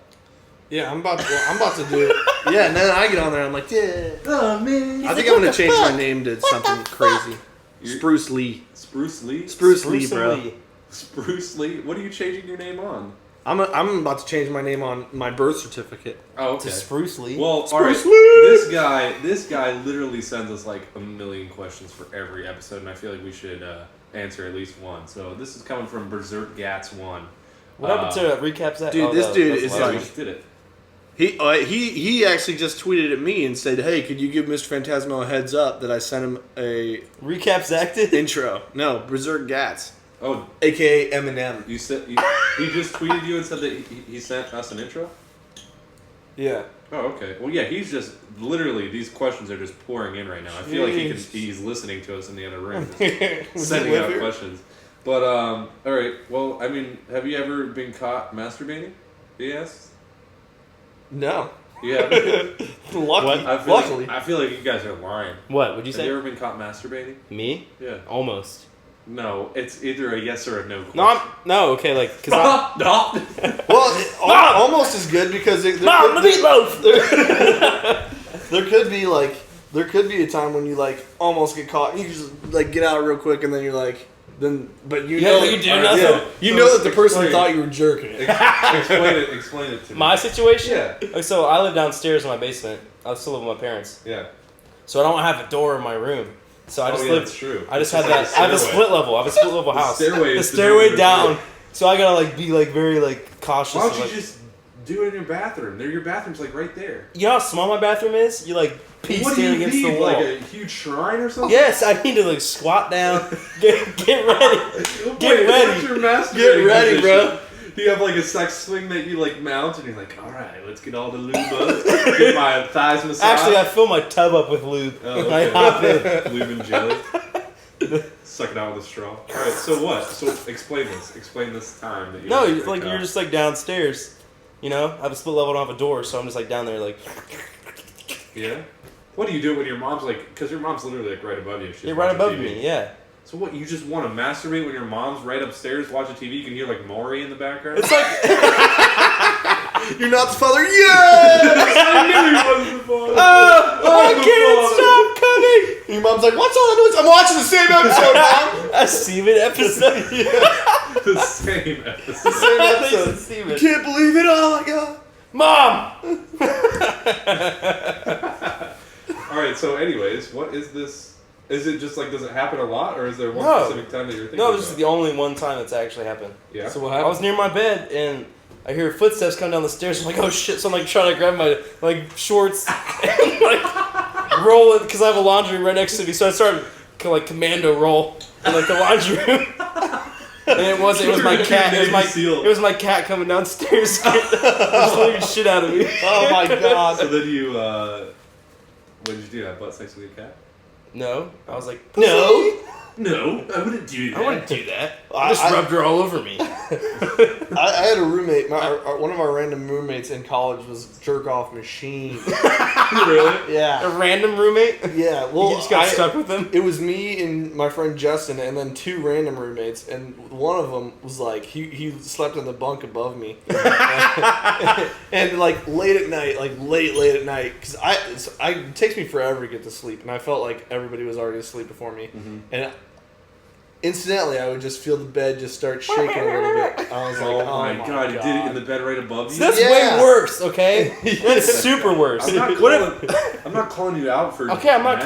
Yeah, I'm about to do it. Yeah, and then I get on there and I'm like, yeah. Oh man! I think I'm going to change my name to something crazy. Spruce Lee. Spruce Lee. Spruce Lee, bro. Spruce Lee. What are you changing your name on? I'm about to change my name on my birth certificate. Oh, okay. To Spruce Lee. Well, Spruce all right. Lee! This guy literally sends us like a million questions for every episode, and I feel like we should answer at least one. So this is coming from Berserk Gats 1. What happened to recaps that? Dude, this dude is Yeah, like- we just did it. He actually just tweeted at me and said, "Hey, could you give Mr. Fantasmo a heads up that I sent him a recaps acted. intro?" No, Berserk Gats, Oh, aka Eminem. you said he just tweeted you and said that he sent us an intro. Yeah. Oh, okay. Well, yeah, he's just literally these questions are just pouring in right now. I feel like he's listening to us in the other room, just sending out questions. But all right. Well, I mean, have you ever been caught masturbating? He asks. No. Yeah. Lucky. Luckily, I feel like you guys are lying. What would you Have say? you ever been caught masturbating? Me? Yeah. Almost. No, it's either a yes or a no question. No. Okay, like because Well, almost as good because there could be a time when you like almost get caught. And you just like get out real quick, and then you're like, but you know you do nothing. You know that the person explain. thought you were jerking it. Explain it to me. My situation? Yeah. Okay, so I live downstairs in my basement. I still live with my parents. Yeah. So I don't have a door in my room. So I just live. That's true. I just have that. I have a split level. I have a split level house. stairway The is the stairway door. down. So I gotta like be like very like cautious. Why don't you like, just do it in your bathroom? Your bathroom's like right there. You know how small my bathroom is? You like pee What do standing you against need? the wall. Like a huge shrine or something? Yes, I need to like squat down, get ready, Wait, ready. what's your masturbating Get ready, bro. position? Do you have like a sex swing that you like mount and you're like, all right, let's get all the lube up, get my thighs massaged. Actually, I fill my tub up with lube. Oh, I hop in. lube and jelly. Sucking out with a straw. All right. So what? So explain this. Explain this time that you. No, it's like you're just like downstairs. You know, I have a split level, don't have a door, so I'm just like down there, like. Yeah. What do you do when your mom's like? Because your mom's literally like right above you. You're right above me. Yeah. So what? You just want to masturbate when your mom's right upstairs watching TV? You can hear like Maury in the background. It's like. You're not the father. Yes! I knew he wasn't the father. I can't stop coming. And your mom's like, what's all that noise? I'm watching the same episode, Mom. A Steven episode. The same episode. The same episode. Steven. Can't believe it. Oh my god. Mom. All right. So, anyways, what is this? Is it just like, does it happen a lot, or is there one specific time that you're thinking? No, this is the only one time it's actually happened. Yeah. So what I was near my bed and I hear footsteps come down the stairs. I'm like, oh shit! So I'm like trying to grab my like shorts and like roll it because I have a laundry room right next to me. So I started like commando roll in like the laundry room. And it was my cat. It was my cat coming downstairs, just shit out of me. Oh my god. So then you, what did you do? Have butt sex with your cat? No, I was like, No. No, I wouldn't do that. I wouldn't do that. I just rubbed her all over me. I had a roommate. One of our random roommates in college was jerk off machine. Really? Yeah. A random roommate? Yeah. Well, You just got stuck with him? It was me and my friend Justin, and then two random roommates, and one of them was like he slept in the bunk above me, and like late at night, because it takes me forever to get to sleep, and I felt like everybody was already asleep before me, and incidentally, I would just feel the bed just start shaking a little bit. I was like, oh my god, you did it in the bed right above you? That's way worse, okay? That's super worse. I'm not calling you out for Okay, I'm not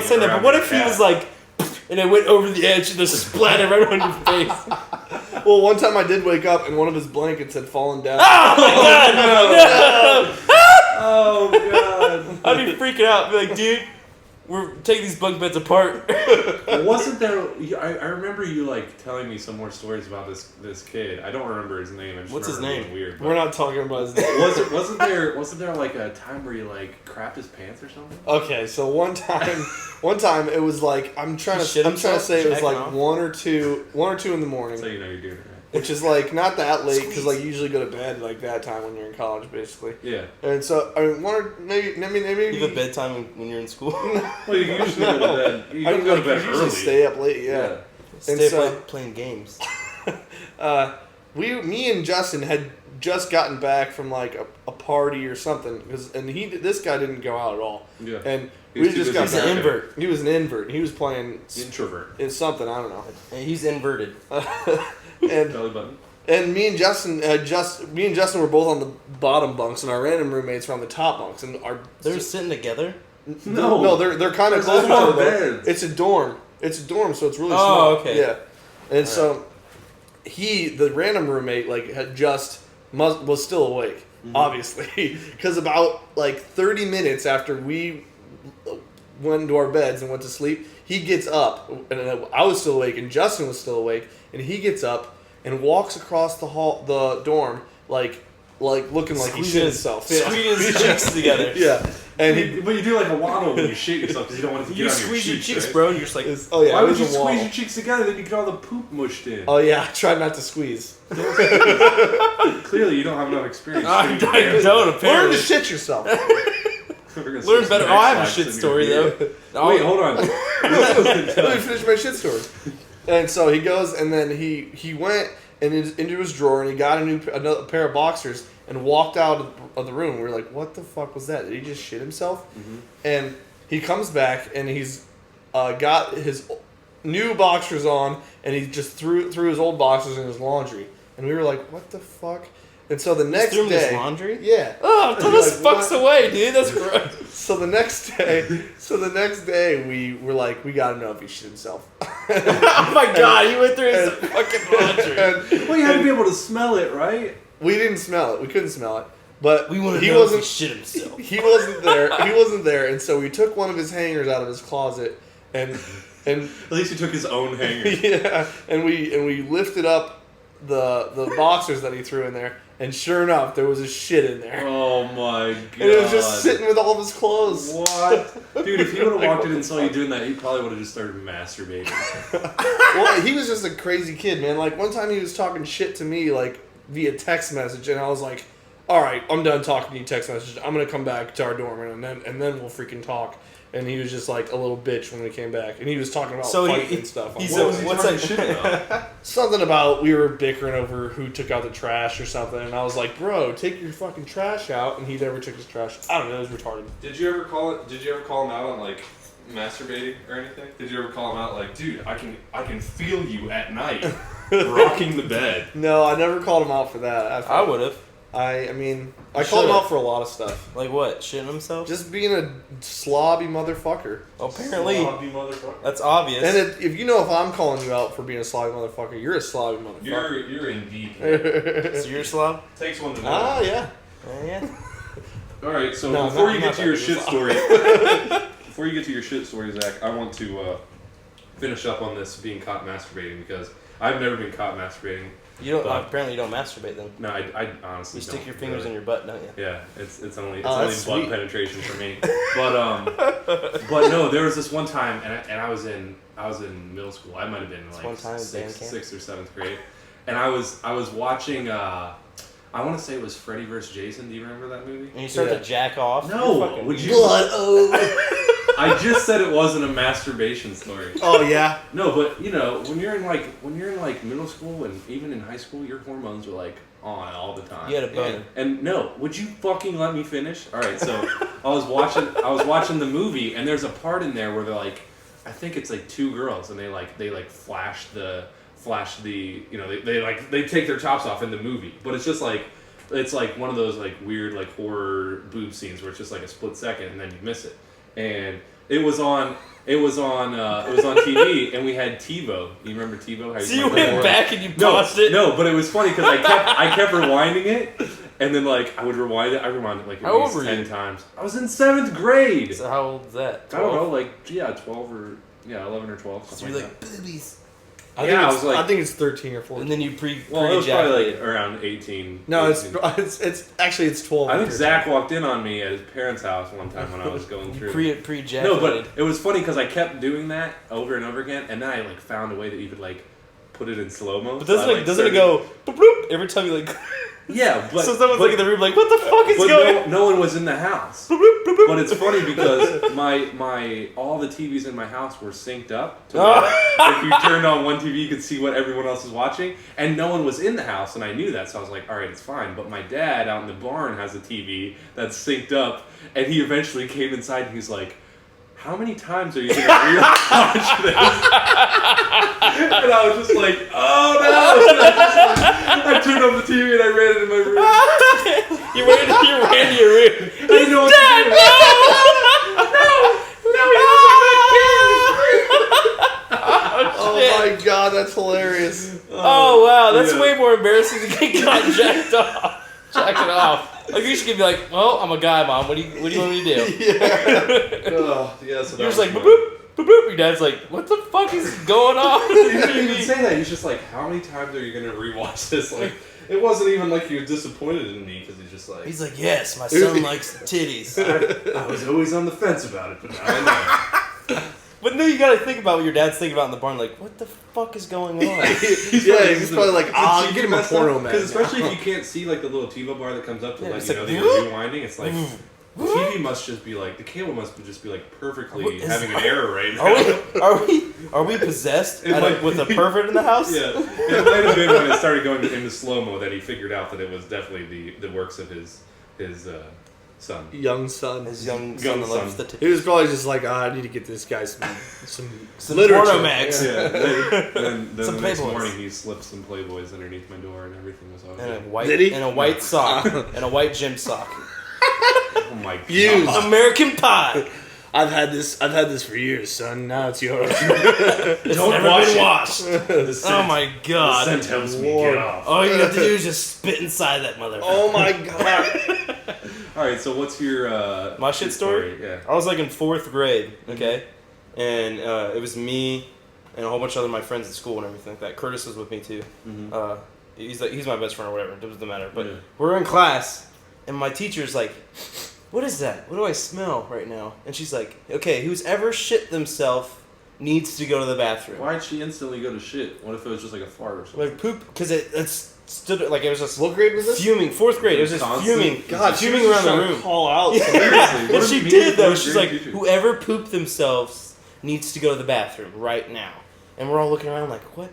saying that, but what if he was like, and it went over the edge and just splattered right on your face? Well, one time I did wake up and one of his blankets had fallen down. Oh my god! No! Oh god. I'd be freaking out, be like, dude, we're taking these bunk beds apart. Wasn't there? I remember you like telling me some more stories about this kid. I don't remember his name. I just What's his remember it name? being Weird. We're not talking about his name. Wasn't there like a time where he like crapped his pants or something? Okay, so one time it was like I'm trying to say it was like 1 or 2 in the morning. So you know you're doing it right. Which is like not that late because like you usually go to bed like that time when you're in college basically. Yeah. And so I mean maybe You have a bedtime when you're in school? Well, you usually go to bed. You don't go to bed usually early. stay up late. Yeah. Stay up playing games. Me and Justin had just gotten back from like a party or something and this guy didn't go out at all. Yeah. And He was we too just busy got back. He's an invert. He was an invert. He was playing Introvert. in something I don't know. And he's inverted. And Belly button. And me and Justin were both on the bottom bunks, and our random roommates were on the top bunks. And They're sitting together? No, they're kind of close to each small other. beds. It's a dorm, so it's really small. Oh, okay. Yeah, and so the random roommate, like was still awake, obviously, because about like 30 minutes after we went into our beds and went to sleep, he gets up, and I was still awake, and Justin was still awake, and he gets up and walks across the dorm, like looking like he shit himself. Squeezing his cheeks together. Yeah. But you do like a waddle when you shit yourself because you don't want it to get on your cheeks. You squeeze your cheeks, right? bro, and you're just like... Oh yeah. Why would you squeeze your cheeks together? Then you get all the poop mushed in. Oh yeah, try not to squeeze. Clearly, you don't have enough experience. I don't, Learn apparently. to shit yourself. Learn better. Oh, I have a shit story, though. Wait, hold on. Let me finish my shit story. And so he goes, and then he went into his drawer, and he got another pair of boxers, and walked out of the room. We were like, what the fuck was that? Did he just shit himself? Mm-hmm. And he comes back, and he's got his new boxers on, and he just threw his old boxers in his laundry. And we were like, what the fuck? And so the next threw him in day... his laundry? Yeah. Oh, throw those fucks away, dude. That's gross. So the next day, we were like, we gotta know if he shit himself. Oh my god, he went through his fucking laundry. Well, you had to be able to smell it, right? We didn't smell it. We couldn't smell it. But We want to he know wasn't. if he shit himself. He wasn't there. He wasn't there, and so we took one of his hangers out of his closet, and At least he took his own hanger. yeah, and we lifted up the boxers that he threw in there, and sure enough, there was a shit in there. Oh my god! And it was just sitting with all of his clothes. What? Dude, if he would have walked in and saw you doing that, he probably would have just started masturbating. Well, he was just a crazy kid, man. Like, one time he was talking shit to me, like, via text message, and I was like, all right, I'm done talking to you text message. I'm going to come back to our dorm, and then we'll freaking talk. And he was just like a little bitch when we came back. And he was talking about fighting and stuff. What's that shit about? Something about we were bickering over who took out the trash or something. And I was like, bro, take your fucking trash out. And he never took his trash. I don't know, it was retarded. Did you ever call him out on like masturbating or anything? Did you ever call him out like, dude, I can feel you at night rocking the bed? No, I never called him out for that. I would have. I mean, I called him out for a lot of stuff. Like what? Shitting himself? Just being a slobby motherfucker. Apparently. Slobby motherfucker. That's obvious. And if you know if I'm calling you out for being a slobby motherfucker, you're a slobby motherfucker. You're indeed. So you're a slob? Takes one to know. Ah, yeah. Yeah. All right, so No, before not- you not get to your that shit good. story, before you get to your shit story, Zach, I want to finish up on this being caught masturbating because I've never been caught masturbating. You don't. But- Apparently, you don't masturbate then. No, I honestly You stick don't your fingers really. in your butt, don't you? Yeah, it's only Oh, butt that's sweet. penetration for me. But no, there was this one time, and I was in middle school. I might have been like one time in band camp? 6th or 7th grade, and I was watching. I want to say it was Freddy vs. Jason. Do you remember that movie? And you start Yeah. to jack off. No, You're fucking- would you? Blood, oh. I just said it wasn't a masturbation story. Oh, yeah. No, but you know, when you're in like middle school and even in high school, your hormones are like on all the time. You had a boner. And no, would you fucking let me finish? All right, so I was watching the movie, and there's a part in there where they're like, I think it's like two girls, and they flash the you know they take their tops off in the movie, but it's just like it's like one of those like weird like horror boob scenes where it's just like a split second and then you miss it, and it was on TV, and we had TiVo. You remember TiVo? How So you went went forward? back and you paused it? No, but it was funny because I kept rewinding it, and then like I would rewind it. I rewound it like How at least old were 10 you? times. I was in 7th grade. So how old is that? I don't know, like 12 or 11 or 12. So Something you're like like, boobies. I think it's 13 or 14. And then you that. Well, it was probably pre-ejaculated. like around 18. No, 18. it's actually it's 12. I or think 13. Zach walked in on me at his parents' house one time when I was going through. Pre-ejaculated. No, but it was funny because I kept doing that over and over again, and then I like found a way that you could like put it in slow mo. But doesn't it go boop, boop, every time you like? Yeah, but So someone's looking in the room like, what the fuck is but going? no one was in the house. Boop, boop, boop, boop. But it's funny because my all the TVs in my house were synced up. To where if you turned on one TV, you could see what everyone else was watching, and no one was in the house, and I knew that, so I was like, all right, it's fine. But my dad out in the barn has a TV that's synced up, and he eventually came inside and he's like, how many times are you going to rewatch this? And I was just like, oh no! I turned on the TV and I ran into my room. You ran to your room. I didn't know what to do. Oh my god, that's hilarious. Oh wow, that's Yeah. way more embarrassing than getting caught jacked off. Jacking off. Like you should be like, well, I'm a guy, mom. What do you want me to do? Oh, yeah, so You're just like boop boop boop boop. Your dad's like, what the fuck is going on? He didn't even say that. He's just like, how many times are you going to rewatch this? Like, it wasn't even like he was disappointed in me because he's just like, He's like, yes, my son likes titties. I was always on the fence about it, but now I know. But no, you gotta think about what your dad's thinking about in the barn. Like, what the fuck is going on? He's probably like, I'll get him a porno man. Because especially if you can't see like the little TiVo bar that comes up to Yeah, let it's you know like, that you're rewinding, it's like the TV must just be like the cable must just be like perfectly having an error right now. Are we possessed It might with a pervert in the house? Yeah, it might have been when it started going into slow mo that he figured out that it was definitely the works of his son. Young son. His young Young son loves son. the He was probably just like, I need to get this guy some literature. literature. Max. Yeah, then Some the next Playboys. morning he slipped some Playboys underneath my door and everything was all And a good. white, Did he? and a white sock, and a white gym sock. Oh my god. Used. American Pie. I've had this for years, son. Now it's yours. It's Don't never wash been it. washed. The scent, Oh my the god. scent tells me Lord. get off. All you have to do is just spit inside that motherfucker. Oh my god. Alright, so what's your My shit story? Yeah. I was like in 4th grade, okay? And it was me and a whole bunch of other my friends at school and everything like that. Curtis was with me too. he's my best friend or whatever. It doesn't matter. But Yeah. we're in class, and my teacher's like, "What is that? What do I smell right now?" And she's like, "Okay, who's ever shit themselves needs to go to the bathroom." Why'd she instantly go to shit? What if it was just like a fart or something? Like poop, because it's stood like it was just What grade was this? fuming. 4th grade. It was just Constant? fuming. God, she fuming was around just the trying to room. call out. Seriously, And she me did and though. my She's grade like, teacher. whoever pooped themselves needs to go to the bathroom right now. And we're all looking around like, what?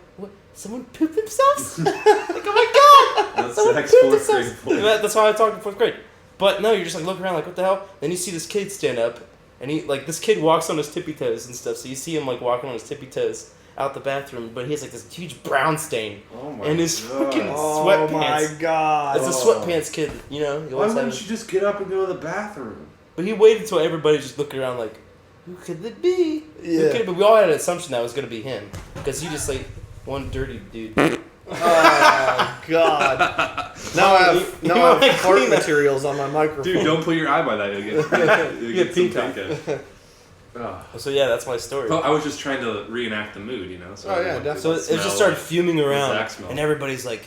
Someone pooped themselves? Like, oh my god! That's Someone Zach's pooped 4th grade themselves. boy. And that's how I talked in 4th grade. But no, you're just like looking around like, what the hell? Then you see this kid stand up, and this kid walks on his tippy toes and stuff. So you see him like walking on his tippy toes out the bathroom, but he has like this huge brown stain Oh my in his God. fucking Oh sweatpants. my god. It's a sweatpants kid, you know. He Why always wouldn't has- you just get up and go to the bathroom? But he waited until everybody's just looking around like, who could it be? Who Yeah. could it be? We all had an assumption that it was going to be him. Because he just like, one dirty dude. Oh god. Now I have You wanna fart clean that- materials on my microphone. Dude, don't put your eye by that. You'll get pink some eye. pink eye. Oh. So yeah, that's my story. Well, I was just trying to reenact the mood, you know. So Oh, yeah, everyone definitely. So could it smell just started like fuming around. Zach smell. And everybody's like,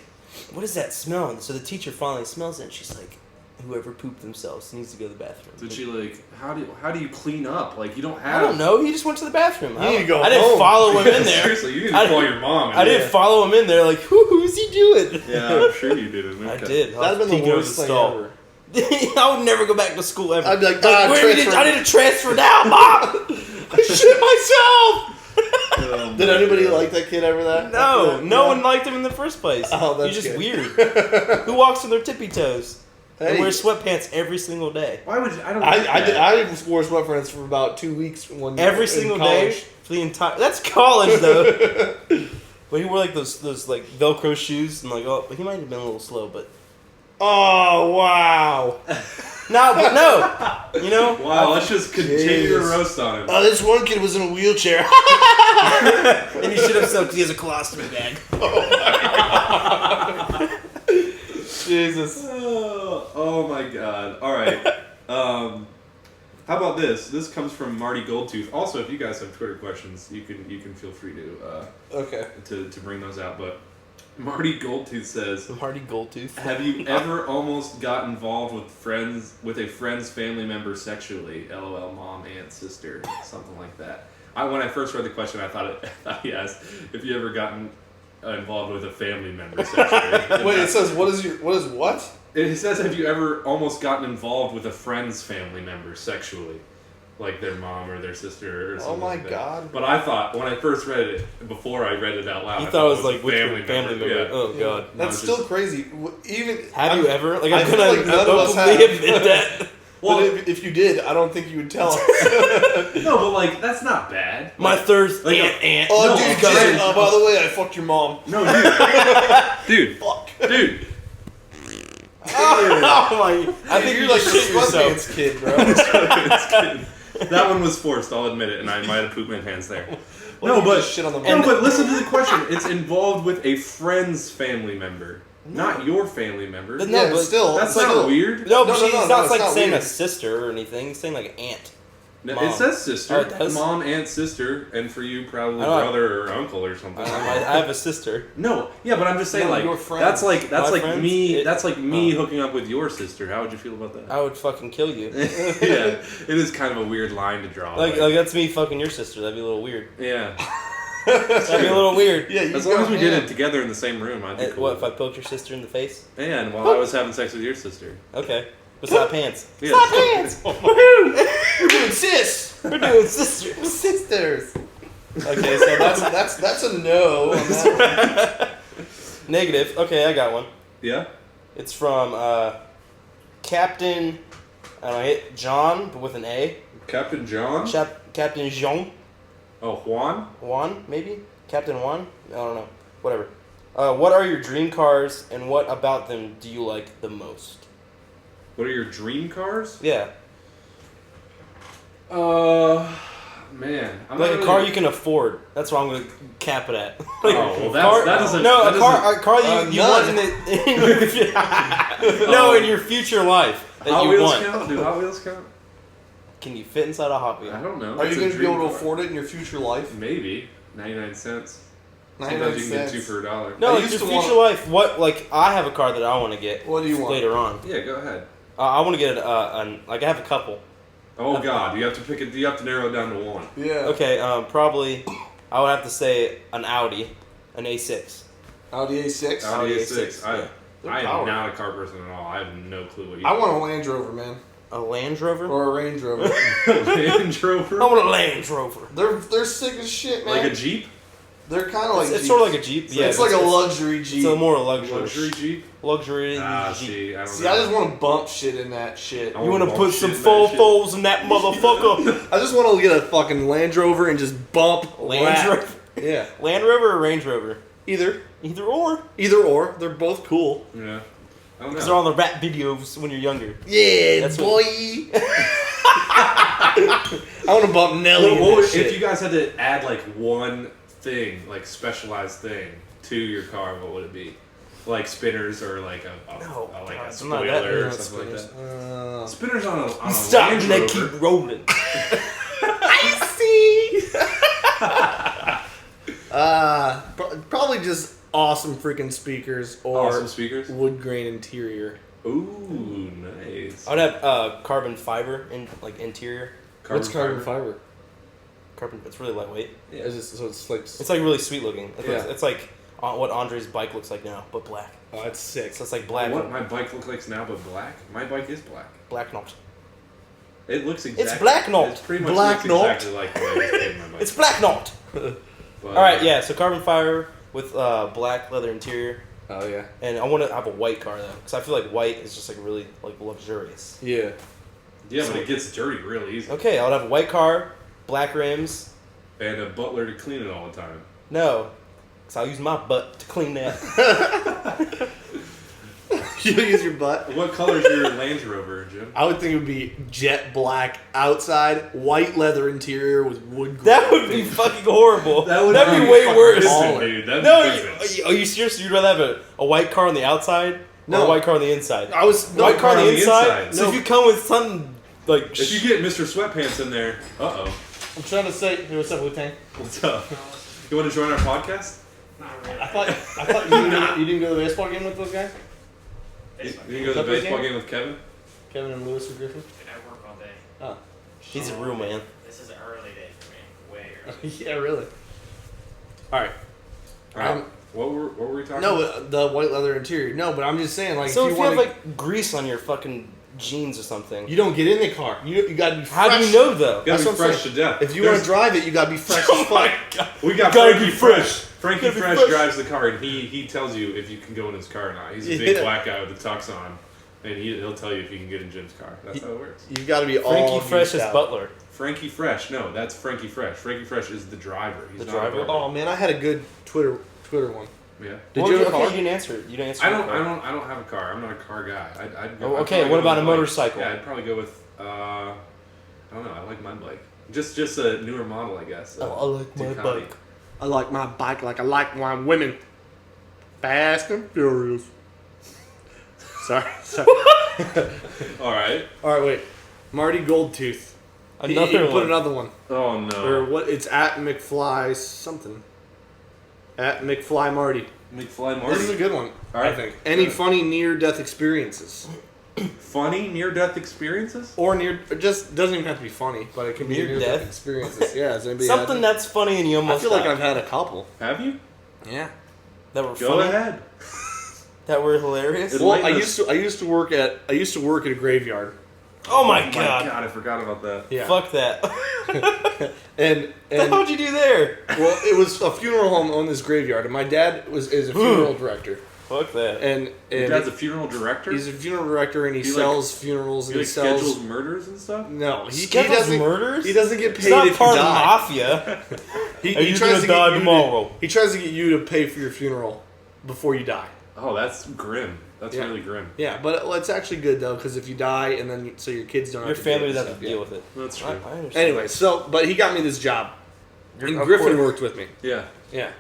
what is that smell? And so the teacher finally smells it and she's like, whoever pooped themselves needs to go to the bathroom. Did she like? How do you clean up? Like you don't have. I don't know. He just went to the bathroom. You need to go I didn't home. follow him in there. Seriously, you need to I call didn't- your mom. I didn't follow him in there. Like, who's he doing? Yeah, I'm sure you didn't. I Okay. did. That'd been the Peeking over worst thing stall. ever. I would never go back to school ever. I'd be like, I need to transfer now, Mom. I shit myself. Oh, Did my anybody God. like that kid ever that? No, no Yeah. one liked him in the first place. Oh, that's He's just good. weird. Who walks on their tippy toes and Hey. wears sweatpants every single day? Why would you? I don't. I get that. wore sweatpants for about 2 weeks Every in single college. day for the entire. That's college though. But he wore like those like Velcro shoes and like he might have been a little slow, but Oh wow! no, you know. Wow, let's just continue to Jeez. roast on him. Oh, this one kid was in a wheelchair. And he shit himself because he has a colostomy bag. Jesus. Oh my God! All right. How about this? This comes from Marty Goldtooth. Also, if you guys have Twitter questions, you can feel free Okay. to bring those out. But Marty Goldtooth says, Marty Goldtooth. "Have you ever almost got involved with a friend's family member sexually? LOL, mom, aunt, sister, something like that." When I first read the question, I thought he asked if you ever gotten involved with a family member sexually. Wait, it says what is what? It says, have you ever almost gotten involved with a friend's family member sexually? Like their mom or their sister or something my like that. God. But I thought, when I first read it, before I read it out loud, You I thought it was a like with your family member. Yeah. Oh god. That's it's still just- crazy. Even Have you ever? Like I I'm feel gonna like none of us openly have. admit that. Well, if you did, I don't think you would tell us. No, but like, that's not bad. My third Like a- aunt. Oh, No, dude, I'm Jason, saying- by the way, I fucked your mom. No, dude. Fuck. Dude. Oh my! I think you're you like like the shit yourself. sweatpants kid, bro. That one was forced, I'll admit it, and I might have pooped my pants there. Well, No, you but just shit on the no, mom. but listen to the question. It's involved with a friend's family member, not your family member. But no, Yeah, but still, That's still. not weird. No, but No, it's no, not it's like not saying weird. a sister or anything. It's saying like an aunt. No, Mom. it says sister, Oh, it does? mom, aunt, sister, and for you probably I know. brother or uncle or something. I have a sister. No, yeah, but I'm just saying No, like your friends. that's like My friends? me that's like me hooking up with your sister. How would you feel about that? I would fucking kill you. Yeah, it is kind of a weird line to draw. Like that's me fucking your sister. That'd be a little weird. yeah, That'd be a little weird. Yeah, you as long go as we did ham. it together in the same room, I'd be cool. What if I poked your sister in the face? And while I was having sex with your sister. Okay. Without pants. Yeah, Stop so- pants! We're doing sis. We're doing sisters. Sisters. Okay, so That's a no. On that one. negative. Okay, I got one. Yeah. It's from Captain. I don't know, John, but with an A. Captain John. Captain Jean. Oh, Juan. Maybe? Captain Juan? I don't know. Whatever. What are your dream cars, and what about them do you like the most? What are your dream cars? Yeah. Man, I'm Like not a really- car you can afford. That's what I'm going to cap it at. Oh, well, that doesn't. No, that a doesn't- car you want in, in your future life that Hot you Wheels want. count? Do Hot Wheels count? Can you fit inside a Hot Wheel? I don't know. Are It's you a going to be dream able to car. afford it in your future life? Maybe 99 cents. Sometimes you can get 2 for $1. No, I like used your to future life. What? Like I have a car that I want to get. What do you want? Later on? Yeah, go ahead. I want to get like I have a couple. Oh God, you have to pick it. You have to narrow it down to one. Yeah. Okay, probably I would have to say an Audi, an A6. Audi A6? Audi Audi A6. A6, I yeah. am not a car person at all. I have no clue what you. I want a Land Rover, man. A Land Rover? Or a Range Rover. Range Rover. I want a Land Rover. They're sick as shit, man. Like a Jeep. They're kind of like It's Jeeps. sort of like a Jeep. Yeah, It's like a luxury Jeep. It's a more luxury. Luxury Jeep. Luxury Jeep. See, I don't See, know. I just want to bump shit in that shit. I You want to bump put shit some in that full shit. foals in that motherfucker? I just want to get a fucking Land Rover and just bump Land rap. Rover? Yeah. Land Rover or Range Rover? Either. Either or. Either or. They're both cool. Yeah. I don't Because know. they're on the rap videos when you're younger. Yeah, That's boy. I want to bump Nelly. What in would- that shit. if you guys had to add like one thing, like specialized thing, to your car, what would it be? Like spinners or like a No, like God, a I'm not that- spoiler or Not something like spinners. that. Spinners on a Stop Range and they Rover. keep rolling. Probably just awesome freaking speakers or Awesome speakers. wood grain interior. Ooh, nice. I would have carbon fiber in like interior. What's carbon fiber? Carbon. It's really lightweight. Yeah. So it's like. It's like really sweet looking. Yeah. It's like what Andre's bike looks like now, but black. Oh, it's sick. So it's like black. What my bike looks like now, but black. My bike is black. Black knot. It looks exactly. black knot. It's pretty much Black looks knot. exactly like the way I just painted my bike. It's black knot. But, All right, yeah. So carbon fiber with black leather interior, Oh yeah. and I want to have a white car though, because I feel like white is just like really like luxurious. Yeah. Yeah, but it gets dirty real easy. Okay, I would have a white car, black rims. And a butler to clean it all the time. No, because I'll use my butt to clean that. You use your butt. What color is your Land Rover, Jim? I would think it would be jet black outside, white leather interior with wood grain. That would be fucking horrible. That'd That'd be way fucking worse. pissing, dude. That'd No, be pissing. are you serious? You'd rather have a white car on the outside or No. a white car on the inside? I was no, White car on the inside. inside. So if you come with something like If you get Mr. Sweatpants in there, I'm trying to say, hey, what's up, Wu-Tang? what's up? You want to join our podcast? Not really. I thought you didn't go to the baseball game with those guys? You can go to the Clippers baseball game? game with Kevin? Kevin and Lewis or Griffin? Dude, I work all day. Oh. he's a real man. This is an early day for me. Way early. Yeah, really. All right. All right. What were we talking No, about? the white leather interior. No, but I'm just saying, like, So if if you you have want like grease on your fucking jeans or something, you don't get in the car. You gotta be fresh. how do you know though? You gotta That's be what I'm fresh to death. If you want to drive it, you gotta be fresh as fuck. God. We got Gotta Frankie be fresh. Frankie Gotta be Fresh fresh. drives the car, and he tells you if you can go in his car or not. He's a big Yeah. black guy with a tux on, and he'll tell you if you can get in Jim's car. That's how it works. You gotta be all Frankie Fresh used is out. butler. Frankie Fresh, no, that's Frankie Fresh. Frankie Fresh is the driver. He's The not a driver? butler. Oh man, I had a good Twitter one. Yeah. Did Well, you have a okay, car? you didn't answer. You didn't answer. I my don't car. have a car. I'm not a car guy. I'd Oh, I'd okay, probably what go about with a bike. motorcycle? Yeah, I'd probably go with I don't know. I like my bike. Just a newer model, I guess. Oh, I like my Ducati. bike. I like my bike like I like my women. Fast and furious. Sorry. All right. All right, wait. Marty Goldtooth. He Another put one. another one. Oh no. Or what? It's at McFly something. At McFly Marty. McFly This is a Marty. good one. All right. I think. Any Good. funny near-death experiences? Funny near-death experiences? Or it just doesn't even have to be funny, but it can be Near-death? near-death experiences. Yeah, has anybody Something had that's funny and you I almost feel like died. I've had a couple. Have you? Yeah. that were Go funny, ahead. that were hilarious. It- Well, Enlighten us. I used to work at a graveyard. Oh my Oh god. my god, I forgot about that. Yeah. Fuck that. And How'd you do there? well, it was a funeral home on this graveyard, and my dad is a funeral director, Fuck that. and Your dad's a funeral director? he's a funeral director, and he He, like- sells funerals, he and he like sells. schedules murders and stuff? No, he Schedules doesn't. murders? He doesn't get It's paid not if part you of the die. mafia. He, Are you tries gonna to die get you tomorrow? he tries to get you to pay for your funeral before you die. Oh, that's grim. That's Yeah. really grim. Yeah, but it's actually good though, because if you die and then so your kids don't Your have to family deal doesn't have with to stuff, deal with it. That's true. I understand. Anyway, so but he got me this job, and Of Griffin course. worked with me. Yeah. Yeah,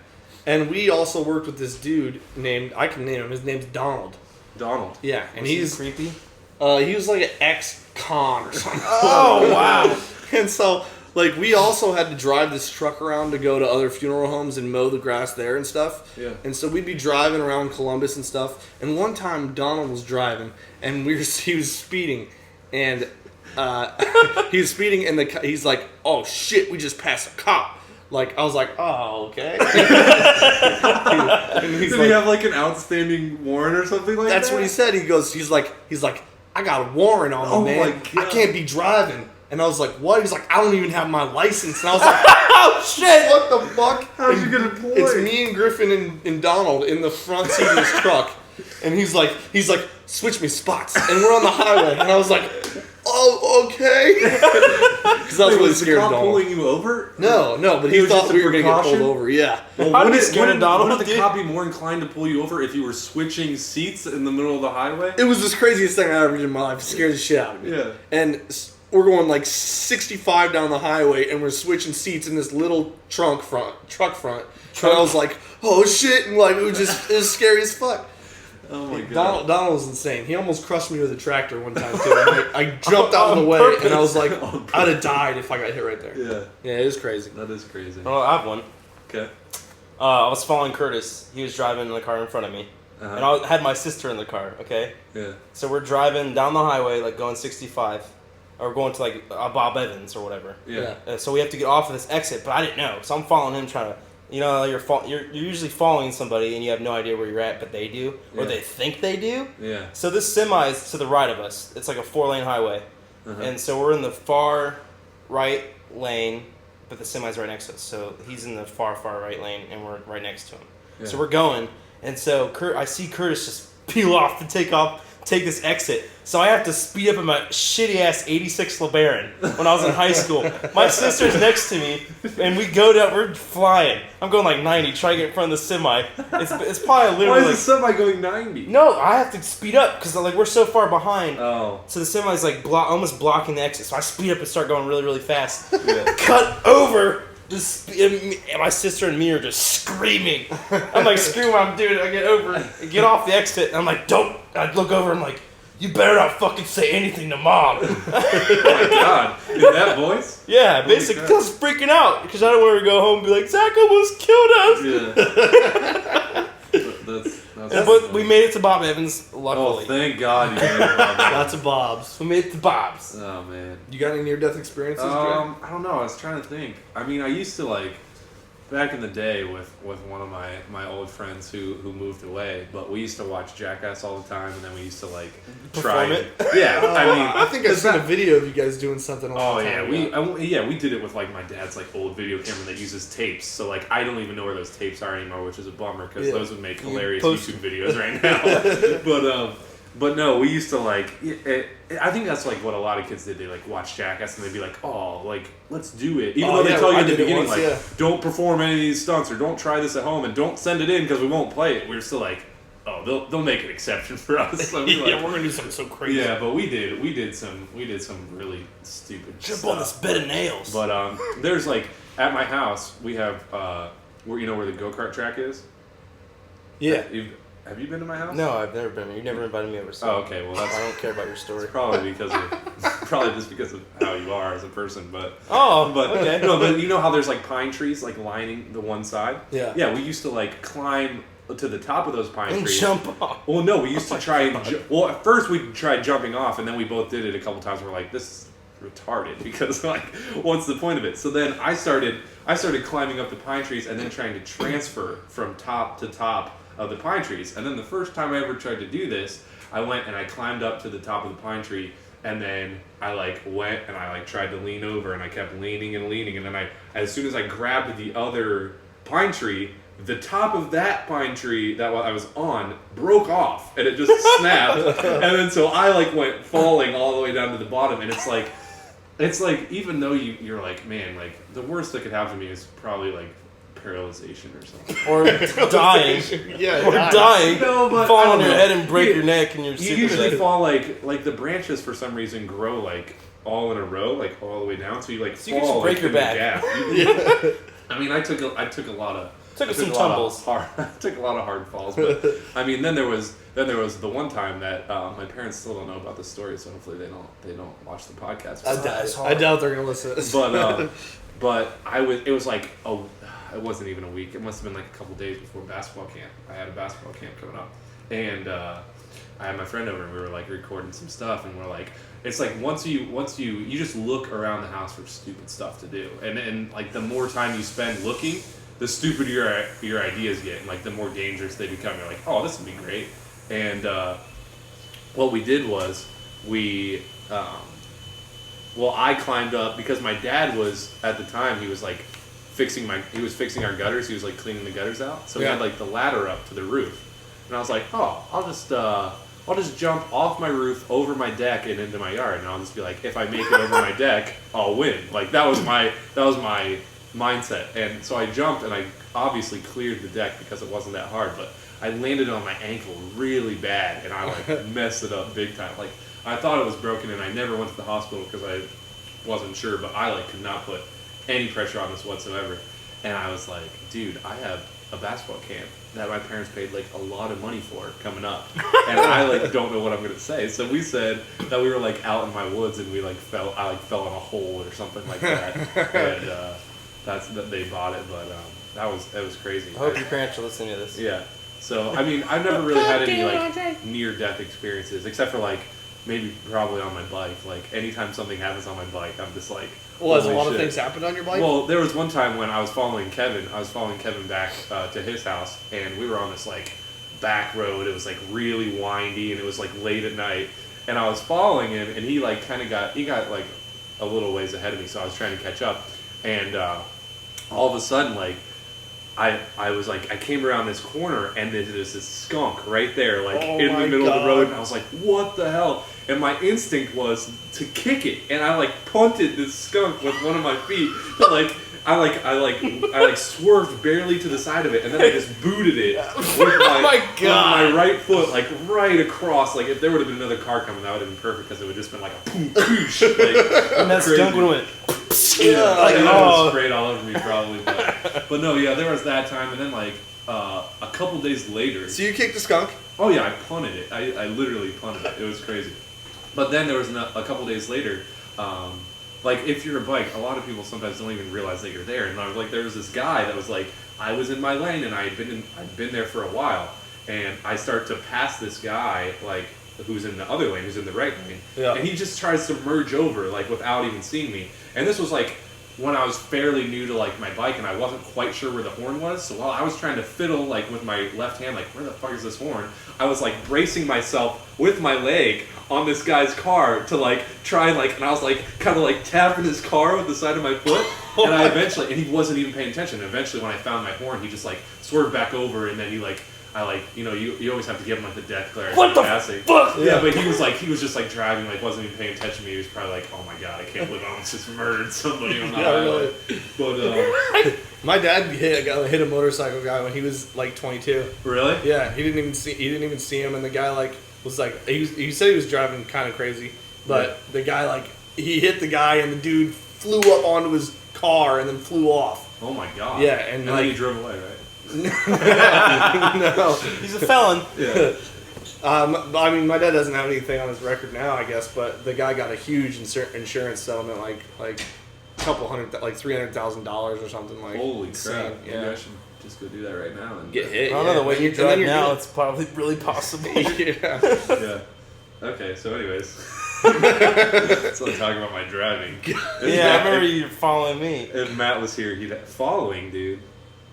and we also worked with this dude named I can name him. His name's Donald. Donald. Yeah, and Was he he's creepy. he was like an ex-con or something. Oh wow. And so like we also had to drive this truck around to go to other funeral homes and mow the grass there and stuff. Yeah. And so we'd be driving around Columbus and stuff. And one time Donald was driving and he was speeding, and he was speeding, and he's like, "Oh shit, we just passed a cop." Like, I was like, "Oh, okay." And Did like, he have like an outstanding warrant or something like that? that's what he said. He's like, "I got a warrant on me, Oh man. my God. I can't be driving." And I was like, "What?" He's like, "I don't even have my license." And I was like, "Oh shit, what the fuck?" How'd you get employed? It's me and Griffin and Donald in the front seat of his truck, and he's like, "Switch me spots," and we're on the highway, and I was like, "Oh, okay," because I was really was the scared of cop Donald. pulling you over? No, but It he was thought just a we were gonna get precaution? pulled over. Yeah. Well, I'd be wouldn't scared of Donald, wouldn't the dude. cop be more inclined to pull you over if you were switching seats in the middle of the highway? It was the craziest thing I ever did in my life. It scared the shit out of me. Yeah. And we're going like 65 down the highway, and we're switching seats in this little truck front. And I was like, "Oh shit!" And like it was scary as fuck. Oh my god. Donald was insane. He almost crushed me with a tractor one time too. I jumped out of the way, and I was like, I'd have died if I got hit right there. Yeah, it was crazy. that is crazy. Oh, I have one. Okay. I was following Curtis. He was driving in the car in front of me. Uh-huh. And I had my sister in the car, okay? Yeah. So we're driving down the highway, like going 65. Or going to like Bob Evans or whatever. Yeah. So we have to get off of this exit, but I didn't know. So I'm following him trying to, you're usually following somebody and you have no idea where you're at, but they do. Or Yeah. they think they do. Yeah. So this semi is to the right of us. It's like a 4-lane highway. Uh-huh. And so we're in the far right lane, but the semi's right next to us. So he's in the far right lane, and we're right next to him. Yeah. So we're going, and so I see Curtis just peel off and take this exit. So I have to speed up in my shitty ass '86 LeBaron when I was in high school. My sister's next to me, and we go down. We're flying. I'm going like 90, trying to get in front of the semi. It's probably literally. Why is like, the semi going 90? no, I have to speed up because like we're so far behind. Oh. So the semi's like almost blocking the exit. So I speed up and start going really, really fast. Yeah. Cut over. And my sister and me are just screaming. I'm like screaming while I'm doing it. I get over, get off the exit, and I'm like, don't. I look over. I'm like, you better not fucking say anything to mom. Oh my god. In that voice? Yeah, Holy basically, crap. because I was freaking out because I don't want her to go home and be like, Zach almost killed us. Yeah. That's But we made it to Bob Evans, Oh, luckily. thank God you made it about that. Lots of Bobs. We made it to Bob's. Oh, man. You got any near-death experiences, Greg? I don't know. I was trying to think. I mean, I used to like back in the day with one of my old friends who moved away, but we used to watch Jackass all the time, and then we used to like try Perform it? Yeah, I mean, I think I've seen a video of you guys doing something. A long oh time yeah, ago. we did it with like my dad's like old video camera that uses tapes. So like I don't even know where those tapes are anymore, which is a bummer because Yeah. those would make hilarious post YouTube videos right now. But no, we used to like. I think that's like what a lot of kids did. They like watch Jackass and they'd be like, "Oh, like let's do it." Even though they yeah, tell you I at the did it beginning, once, like, yeah. "Don't perform any of these stunts or don't try this at home and don't send it in because we won't play it." We're still like, "Oh, they'll make an exception for us." So we're Yeah, like, we're gonna do something so crazy. yeah, but we did some really stupid Jump stuff. on this bed of nails. But there's like at my house we have where you know where the go-kart track is. Yeah. Have you been to my house? No, I've never been. You never invited me over. So Oh, okay. Well, that's I don't care about your story. probably just because of how you are as a person. But Oh, but okay. no, but you know how there's like pine trees like lining the one side. Yeah. Yeah, we used to like climb to the top of those pine And trees. jump off. Well, no, we used to try and well, at first we tried jumping off, and then we both did it a couple times. We're like, this is retarded because like, what's the point of it? So then I started climbing up the pine trees and then trying to transfer from top to top of the pine trees. And then the first time I ever tried to do this, I went and I climbed up to the top of the pine tree, and then I like went and I like tried to lean over, and I kept leaning, and then as soon as I grabbed the other pine tree, the top of that pine tree that I was on broke off, and it just snapped. And then so I like went falling all the way down to the bottom, and it's like even though you're like, man, like the worst that could happen to me is probably like paralyzation or something. Or dying. Yeah. Or dying. No, but fall I on don't your know. head and break your neck, and you're You super usually dead. fall like the branches for some reason grow like all in a row, like all the way down. So you like So you fall can just break like, your in the back. gap. I mean, I took a lot of Took I some a lot of tumbles. took a lot of hard falls. But I mean, then there was the one time that my parents still don't know about the story, so hopefully they don't watch the podcast. I doubt they're gonna listen to this. But it was like it wasn't even a week. It must have been like a couple days before basketball camp. I had a basketball camp coming up, and I had my friend over, and we were like recording some stuff, and we're like, it's like once you just look around the house for stupid stuff to do, and like the more time you spend looking, the stupider your ideas get, and like the more dangerous they become. You're like, oh, this would be great. And what we did was I climbed up because my dad was at the time he was fixing our gutters. He was like cleaning the gutters out, so he had like the ladder up to the roof, and I was like, oh, I'll just jump off my roof over my deck and into my yard, and I'll just be like, if I make it over my deck, I'll win. Like that was my mindset. And so I jumped, and I obviously cleared the deck because it wasn't that hard, but I landed on my ankle really bad, and I like messed it up big time. Like I thought it was broken, and I never went to the hospital because I wasn't sure, but I like could not put any pressure on this whatsoever. And I was like, dude, I have a basketball camp that my parents paid like a lot of money for coming up, and I like don't know what I'm gonna say. So we said that we were like out in my woods, and I fell in a hole or something like that, and that's that they bought it. But it was crazy. I hope your parents are listening to this. Yeah. So I mean, I've never really had any like near death experiences, except for like maybe probably on my bike. Like anytime something happens on my bike, I'm just like. Well, has a lot of things happened on your bike? Well, there was one time when I was following Kevin. I was following Kevin back to his house, and we were on this like back road. It was like really windy, and it was like late at night. And I was following him, and he like he got like a little ways ahead of me, so I was trying to catch up. And all of a sudden, like I was like I came around this corner, and there's this skunk right there, like in the middle of the road, and I was like, what the hell? And my instinct was to kick it, and I like punted this skunk with one of my feet. But like I swerved barely to the side of it, and then I just booted it with my right foot, like right across. Like if there would have been another car coming, that would have been perfect because it would have just been like a boom, poosh, like, and that skunk would have went. It was sprayed all over me probably, but no, yeah, there was that time, and then like a couple days later. So you kicked the skunk? Oh yeah, I punted it. I literally punted it. It was crazy. But then there was a couple days later, like if you're a bike, a lot of people sometimes don't even realize that you're there. And I was like, there was this guy that was like, I was in my lane, and I'd been there for a while, and I start to pass this guy like who's in the other lane, who's in the right lane, and he just tries to merge over like without even seeing me. And this was like when I was fairly new to like my bike, and I wasn't quite sure where the horn was. So while I was trying to fiddle like with my left hand, like where the fuck is this horn, I was like bracing myself with my leg on this guy's car to like try and I was like kind of like tapping his car with the side of my foot, and I eventually, and he wasn't even paying attention. And eventually when I found my horn, he just like swerved back over, and then he like you always have to give him like the death glare. What the passing. fuck? Yeah, but he was just like driving, like wasn't even paying attention to me. He was probably like, oh my god, I can't believe I almost just murdered somebody on the highway. Really. But my dad hit a motorcycle guy when he was like 22. Really? Yeah, he didn't even see him, and the guy like was like he said he was driving kind of crazy, but the guy like he hit the guy, and the dude flew up onto his car and then flew off. Oh my god. Yeah, and like, then he drove away, right? No, he's a felon. Yeah. I mean, my dad doesn't have anything on his record now, I guess, but the guy got a huge insurance settlement, like a couple hundred, like $300,000 or something. Like, holy insane. crap! Maybe I should just go do that right now and get hit. I don't know, the way you drive now, good. it's probably really possible. Yeah. Yeah. Okay. So, anyways, so I'm talking about my driving. Yeah, I remember you following me. If Matt was here, he'd follling, dude.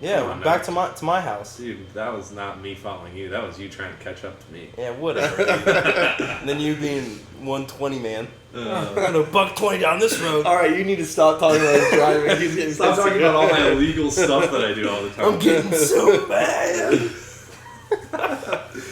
Yeah, on, back to my house. Dude, that was not me following you. That was you trying to catch up to me. Yeah, whatever. And then you being 120, man. I'm gonna $120 down this road. All right, you need to stop talking about his driving. He's getting Stop talking about all my illegal stuff that I do all the time. I'm getting so bad.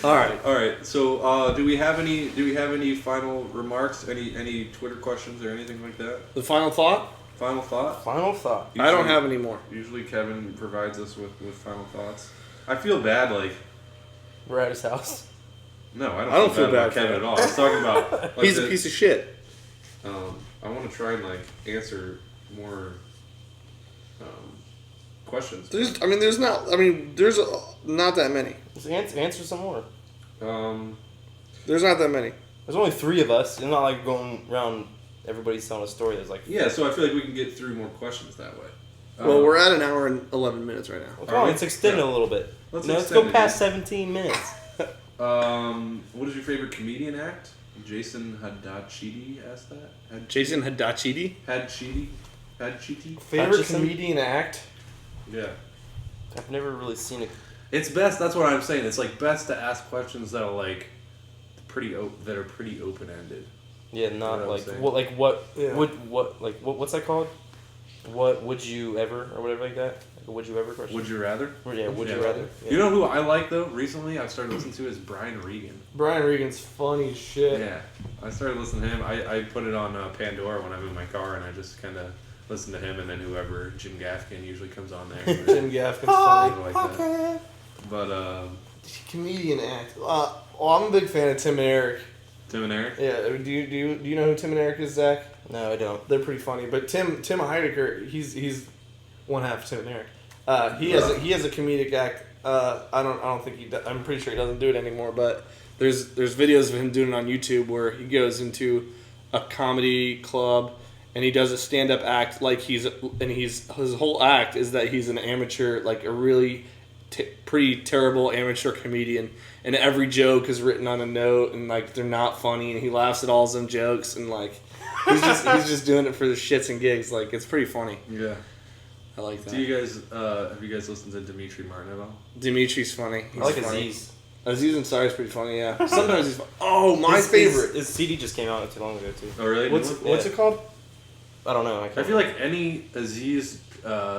All right. So, do we have any final remarks? Any Twitter questions or anything like that? The final thought. Final thought? Final thought. I don't have any more. Usually Kevin provides us with final thoughts. I feel bad, like... We're at his house. No, I don't feel bad about Kevin at all. I was talking about... Like, he's a piece of shit. I want to try and, like, answer more questions. There's not that many. Just answer some more. There's not that many. There's only 3 of us. It's not like going around everybody's telling a story. There's like Yeah, so I feel like we can get through more questions that way. Well, we're at an hour and 11 minutes right now. well, come on, let's extend it a little bit. Let's Let's extend go it, past yeah. 17 minutes. What is your favorite comedian act? Jason Hadachidi asked that. Jason Hadachidi? Hadchiti? Favorite Hutchison? comedian act? Yeah. I've never really seen it. It's best. That's what I'm saying. It's like best to ask questions that are like pretty open ended. Yeah, not You know like what I'm what like what Yeah. what's that called? What would you ever or whatever like that? Like a would you ever question? Would you rather? Yeah, would you rather? Yeah. You know who I like though? Recently, I've started listening to is Brian Regan. Brian Regan's funny as shit. Yeah, I started listening to him. I put it on Pandora when I'm in my car, and I just kind of listen to him, and then whoever Jim Gaffigan usually comes on there. Jim Gaffigan's funny. Like that. But Comedian act. I'm a big fan of Tim and Eric. Tim and Eric. Yeah, do you know who Tim and Eric is, Zach? No, I don't. They're pretty funny. But Tim Heidecker, he's one half of Tim and Eric. He has a comedic act. I don't think he does. I'm pretty sure he doesn't do it anymore. But there's videos of him doing it on YouTube where he goes into a comedy club and he does a stand up act like his whole act is that he's an amateur, like a really pretty terrible amateur comedian, and every joke is written on a note and like they're not funny, and he laughs at all his own jokes, and like he's just doing it for the shits and gigs. Like it's pretty funny. Yeah. I like that. Do you guys have you guys listened to Dimitri Martin at all? Dimitri's funny. He's I like funny. Aziz. Aziz Ansari is pretty funny. Yeah. Sometimes he's funny. Oh, my favorite. His CD just came out not too long ago too. Oh really? What's it called? I don't know. I feel like any Aziz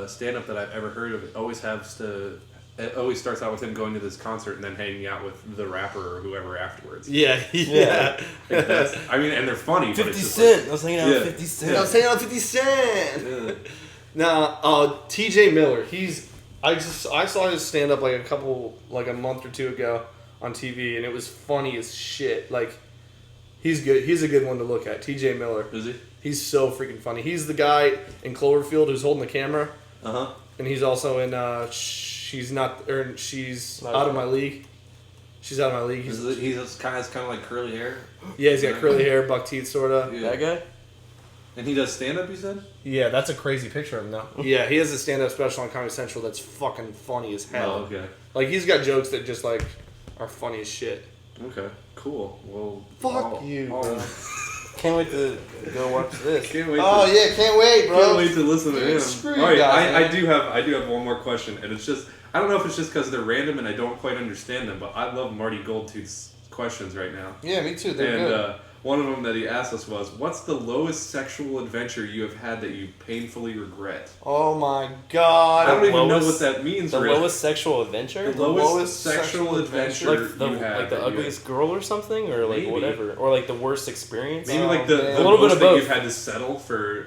stand-up that I've ever heard of always starts out with him going to this concert and then hanging out with the rapper or whoever afterwards. Yeah. Yeah. I mean, and they're funny. 50 but it's just Cent. Like, I was hanging out with 50 Cent. I was hanging out with 50 Cent. yeah. Now, T.J. Miller. I saw his stand up a month or two ago on TV, and it was funny as shit. Like, he's good. He's a good one to look at. T.J. Miller. Is he? He's so freaking funny. He's the guy in Cloverfield who's holding the camera, and he's also in She's Out of My League. She's Out of My League. He's kind of like curly hair. Yeah, he's got curly hair, buck teeth, sorta. Yeah. That guy? And he does stand-up, you said? Yeah, that's a crazy picture of him, though. Yeah, he has a stand-up special on Comedy Central that's fucking funny as hell. Oh, okay. Like, he's got jokes that just, like, are funny as shit. Okay, cool. Well, Fuck you, bro. Can't wait to go watch this. Can't wait. Oh, yeah, can't wait, bro. Can't wait to listen to him. Screw you All right, guys, I do have one more question, and it's just I don't know if it's just because they're random and I don't quite understand them, but I love Marty Goldtooth's questions right now. Yeah, me too. They're And good. one of them that he asked us was, "What's the lowest sexual adventure you have had that you painfully regret?" Oh, my God. I don't even know lowest- what that means. The really. lowest sexual adventure? The lowest sexual adventure Like the you had. like the that you ugliest girl or something, or like Maybe. wlittle, or like the worst experience. Maybe Oh, like the man. A little bit most of that both. you've had to settle for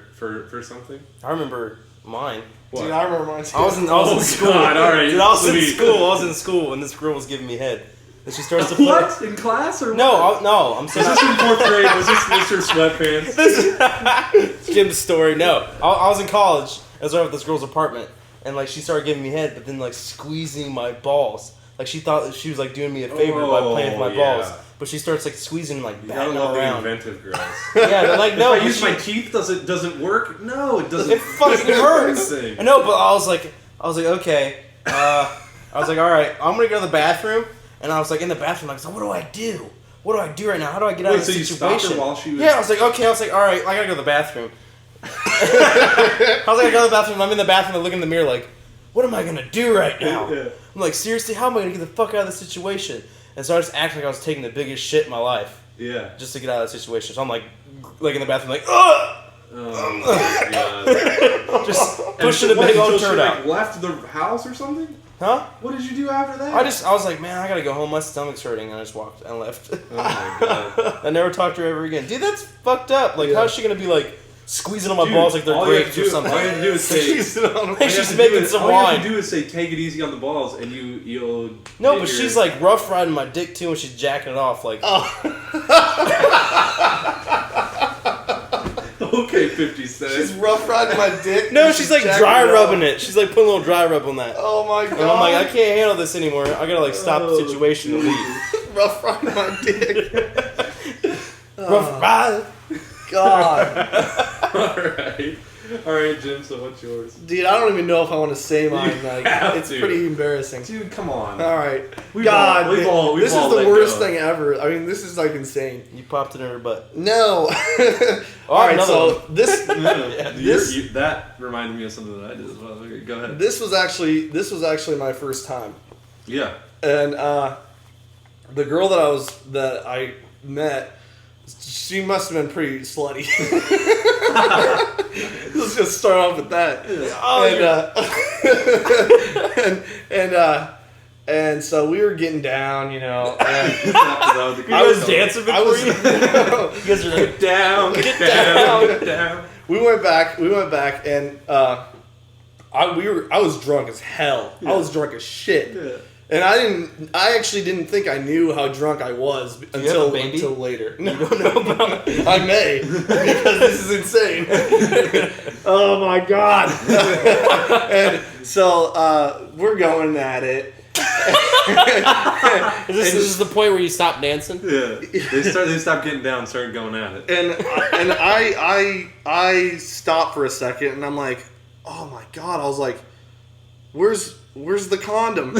something. I remember mine. What? Dude, I remember mine too. I was in Oh, school. God, all right, Dude, I was in sweet. school. I was in school, and this girl was giving me head. And she starts to play. What in class or No, no, I'm saying. Was this in fourth grade? Was this Mr. Sweatpants? Jim's story. No, I was in college. I was right with this girl's apartment, and like she started giving me head, but then like squeezing my balls. Like she thought that she was like doing me a favor by playing with my yeah. balls, but she starts like squeezing like You gotta batting love the around. inventive girls. Yeah, they're like no. If I but use she- my teeth, doesn't work? No, it doesn't. It fucking hurts. Thing. I know, but I was like okay. I was like, all right, I'm gonna go to the bathroom, and I was like in the bathroom, like, so what do I do? What do I do right now? How do I get out of so this you situation? stopped her while she was... Yeah, I was like, okay. I was like, all right, I gotta go to the bathroom. I was like, I go to the bathroom. I'm in the bathroom. I look in the mirror, like, what am I gonna do right now? Yeah. I'm like, seriously, how am I gonna get the fuck out of this situation? And so I just acted like I was taking the biggest shit in my life, Yeah. just to get out of the situation. So I'm like in the bathroom, like, ugh. Oh my god. Just pushing a big old turd out. Left the house or something? Huh? What did you do after that? I was like, man, I gotta go home. My stomach's hurting, and I just walked and left. Oh my god. I never talked to her ever again. Dude, that's fucked up. Like, how's she gonna be like squeezing on my balls like they're all you have grapes to or do- something? All you have to do is say... Like she's making some all you wine. have to do is say, take it easy on the balls, and you'll... No, get but your- she's like rough riding my dick too, and she's jacking it off like. Oh Okay, 50 Cent. She's rough riding my dick. No, she's like jacking dry it up. rubbing it. She's like putting a little dry rub on that. Oh my god. And I'm like, I can't handle this anymore. I gotta like stop the situation and leave. rough riding my dick. Rough ride. God. All right, Jim. So what's yours? Dude, I don't even know if I want to say mine. Like, have it's to. pretty embarrassing. Dude, come on. All right. We've God, all- we've all- we've this all is the let worst go. thing ever. I mean, this is like insane. You popped it in her butt. No. All right, another so one. this That reminded me of something that I did as well. Okay, go ahead. this was actually my first time, Yeah. and the girl that I met, she must have been pretty slutty. Let's just start off with that. And so we were getting down, you know. And I was dancing before you. You guys are like, Get down. we went back, and I was drunk as hell. I was drunk as shit. Yeah. And I actually didn't think I knew how drunk I was have a until baby? later. No, you don't know about it. I may, because this is insane. Oh my god. And so we're going at it. this is the point where you stop dancing? Yeah. They stopped getting down and started going at it. And I stopped for a second, and I'm like, oh my god. I was like, where's the condom?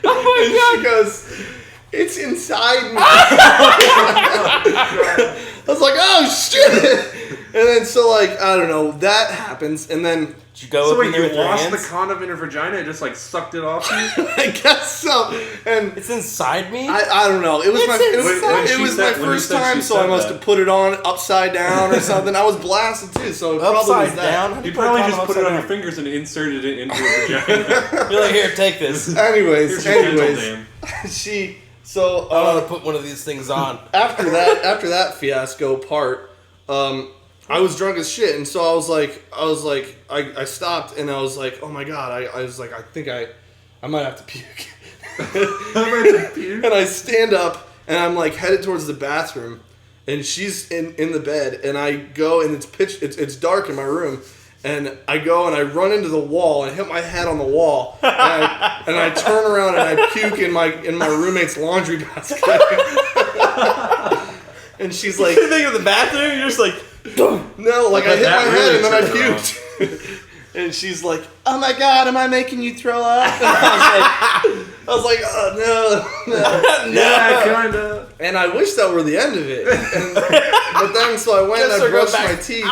Oh my god. She goes, it's inside me. I was like, oh shit. And then so like, I don't know, that happens, and then Did you go So up wait, in there you with your lost the hands? condom in her vagina and just like sucked it off you? I guess so. And It's inside me? I don't know. It was It's my inside. it was my when you first said time, she so I said must that. have put it on upside down or something. I was blasted too, so it probably Upside was that. down? How do You put a probably condom just put it upside on your down? fingers and inserted it into her vagina. You're like, here, take this. Anyways, Here's your dental anyways, dam. she so I want to put one of these things on. after that fiasco part, I was drunk as shit, and so I was like, I stopped, and I was like, oh my god, I was like, I think I might have to puke. And I stand up, and I'm like headed towards the bathroom, and she's in the bed, and I go, and it's dark in my room, and I go and I run into the wall and hit my head on the wall, and I turn around and I puke in my roommate's laundry basket. And she's like, You think of the bathroom? You're just like, no, like I hit my that head really and then I turned her puked. And she's like, oh my god, am I making you throw up? And I was like, oh no. Yeah, kinda. And I wish that were the end of it. But then, so I went and Guess I I'll go brushed my teeth.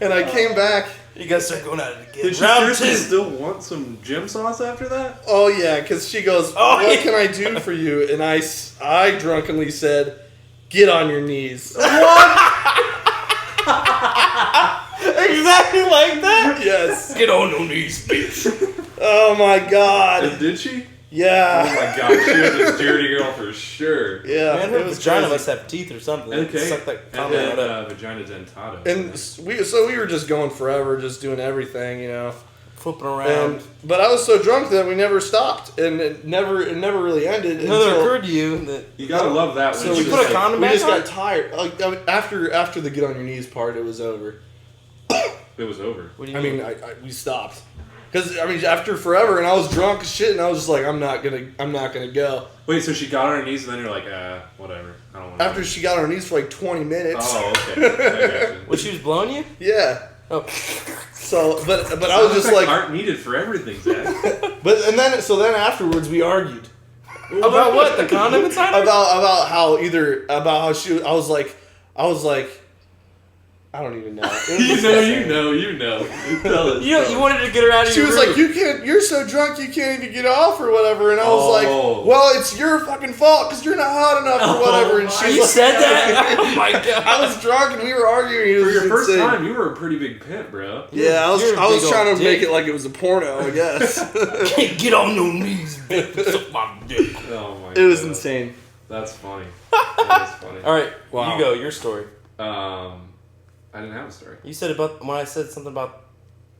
And I came back. you guys start going at it again. Did she Round seriously two. still want some gym sauce after that? Oh yeah, because she goes, Oh, what yeah. can I do for you? And I drunkenly said, get on your knees. Exactly like that? Yes. Get on your knees, bitch. Oh my god. Did she? Yeah. Oh my god, she was a dirty girl for sure. Yeah. Man, it her was vagina crazy. must have teeth or something. Okay. Suck that And condom then right up. vagina dentado. And we were just going forever, just doing everything, you know. Flipping around. But I was so drunk that we never stopped, and it never really ended. It never occurred to you that You gotta love that. So when Did she you was put a like- condom we back just on? got tired. Like, I mean, after the get on your knees part, it was over. It was over. What do you I mean? mean, we stopped because I mean after forever, and I was drunk as shit, and I was just like, I'm not gonna go. Wait, so she got on her knees and then you're like, whatever. I don't want to. After she got on her knees for like 20 minutes. Oh, okay. I got you. When she was blowing you? Yeah. Oh. So, but I was just like, aren't needed for everything, Zach. then afterwards we argued About what? The condom inside her? about how she. I was like. I don't even know. It was You know. Tell us. You wanted to get her out of She your was room. like, you're so drunk you can't even get off or whatever, and I was Oh. like, well, it's your fucking fault because you're not hot enough or whatever. And she You was said that? Oh my god. I was drunk and we were arguing. It For was your first insane. time, you were a pretty big pimp, bro. Yeah, You're a I was big trying old to make dick. it like it was a porno, I guess. Get on your knees, bitch. Suck my dick. Oh my god. It was insane. That's funny. That is funny. All right, Wow. you go. Your story. I didn't have a story. You said about when I said something about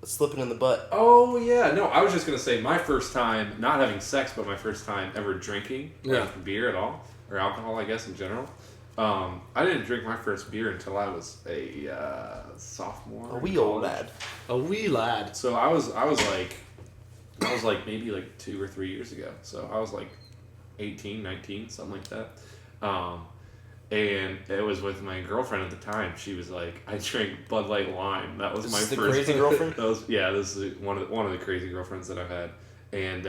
slipping in the butt. Oh yeah, no, I was just gonna say my first time not having sex, but my first time ever drinking like beer at all or alcohol, I guess in general. I didn't drink my first beer until I was a sophomore. A wee old lad. A wee lad. So I was like maybe like 2 or 3 years ago. So I was like 18, 19, something like that. And it was with my girlfriend at the time. She was like, I drank Bud Light Lime. That was my This is first. the crazy girlfriend? This is one of the crazy girlfriends that I've had. And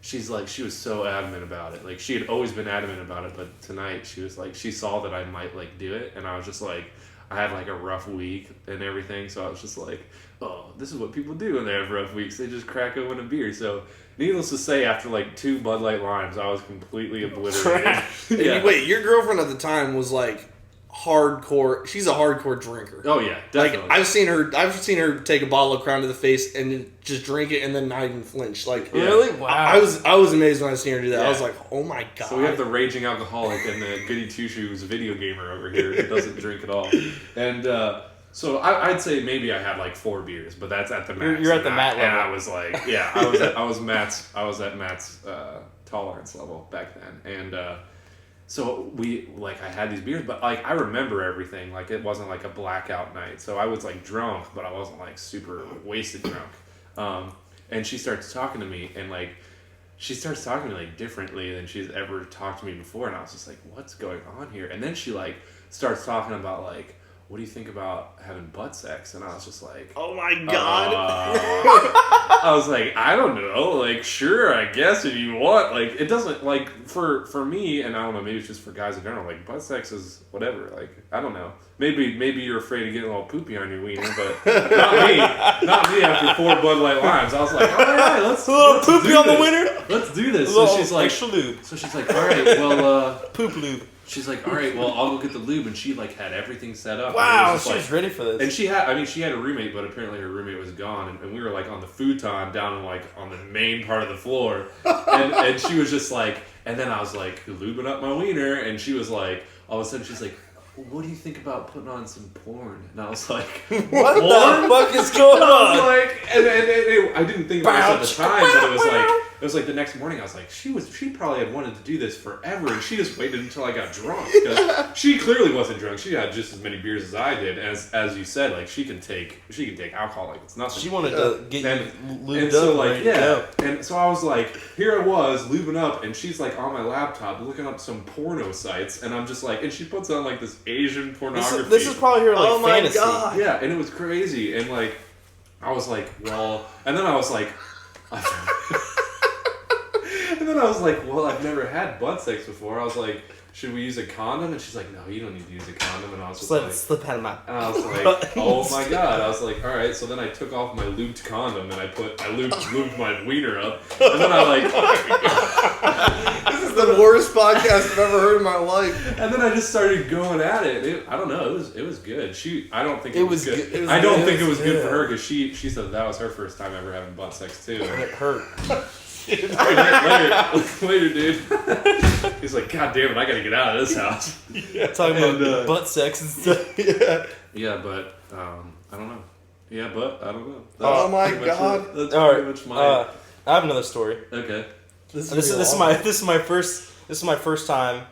she's like, she was so adamant about it. Like, she had always been adamant about it, but tonight she was like, she saw that I might like do it, and I was just like, I had like a rough week and everything, so I was just like, oh, this is what people do when they have rough weeks. They just crack open a beer. So, needless to say, after like 2 Bud Light Limes, I was completely obliterated. Yeah. Wait, your girlfriend at the time was like hardcore. She's a hardcore drinker. Oh yeah, definitely. Like I've seen her take a bottle of Crown to the face and then just drink it and then not even flinch. Like really? Wow. I was amazed when I seen her do that. Yeah. I was like, oh my god. So we have the raging alcoholic and the goody two shoes video gamer over here who doesn't drink at all. And so I'd say maybe I had like 4 beers, but that's at the max. You're at the Matt level. And I was like, yeah, I was at Matt's tolerance level back then, and. So I had these beers, but like I remember everything. Like it wasn't like a blackout night. So I was like drunk, but I wasn't like super wasted drunk. And she starts talking to me, and like she starts talking to me like differently than she's ever talked to me before. And I was just like, what's going on here? And then she like starts talking about like, what do you think about having butt sex? And I was just like, oh my god. I was like, I don't know. Like, sure, I guess if you want. Like, it doesn't, like, for me, and I don't know, maybe it's just for guys in general, like, butt sex is whatever. Like, I don't know. Maybe you're afraid of getting a little poopy on your wiener, but not me. Not me after 4 Bud Light Limes. I was like, all right, let's a little poopy on the this. wiener? Let's do this. So she's like, lube. So she's like, all right, well, poop lube. She's like, all right, well, I'll go get the lube, and she like had everything set up. Wow, she was ready for this. And she had a roommate, but apparently her roommate was gone, and we were like on the futon down like on the main part of the floor, and she was just like, and then I was like lubing up my wiener, and she was like, all of a sudden she's like, what do you think about putting on some porn? And I was like, what the fuck is going on? I was like, and I didn't think about this at the time, but it was like the next morning I was like, she probably had wanted to do this forever, and she just waited until I got drunk, because she clearly wasn't drunk. She had just as many beers as I did. As you said, like she can take alcohol like it's nothing. She wanted to get you lubed and so up, like right? yeah, and so I was like, here I was lubing up, and she's like on my laptop looking up some porno sites, and I'm just like, and she puts on like this Asian pornography. This is probably her like fantasy. My god. Yeah, and it was crazy, and like I was like, well, and then I was like, and then I was like, well, I've never had butt sex before. I was like, should we use a condom? And she's like, no, you don't need to use a condom. And I was just like, slip out of my. and I was like, oh my god. I was like, all right. So then I took off my lubed condom and I lubed my wiener up, and then I like. This is the worst podcast I've ever heard in my life. And then I just started going at it. I don't know. It was good. I don't think it was good. I don't think it was good for her, because she said that was her first time ever having butt sex too. And it hurt. later, dude. He's like, God damn it, I gotta get out of this house. Talking about butt sex and stuff. Yeah, but I don't know. Yeah, but I don't know. Oh my god. That's All pretty right. much my. I have another story. Okay. This is my first time.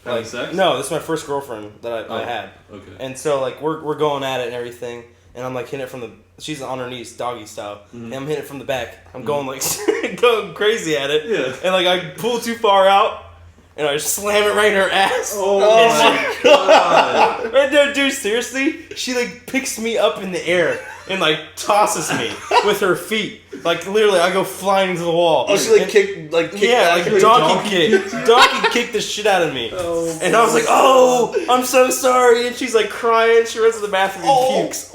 Having sex? No, this is my first girlfriend that I had. Okay. And so like we're going at it and everything, and I'm like hitting it from the. She's on her knees, doggy style, and I'm hitting it from the back. I'm going like going crazy at it, Yeah. and like I pull too far out, and I just slam it right in her ass. Oh my god! Right there, dude. Seriously, she like picks me up in the air and like tosses me with her feet. Like literally, I go flying into the wall. Oh, she like kicked yeah, like a donkey kick. Donkey kicked the shit out of me. Oh, and I was like, oh, I'm so sorry. And she's like crying. She runs to the bathroom and pukes.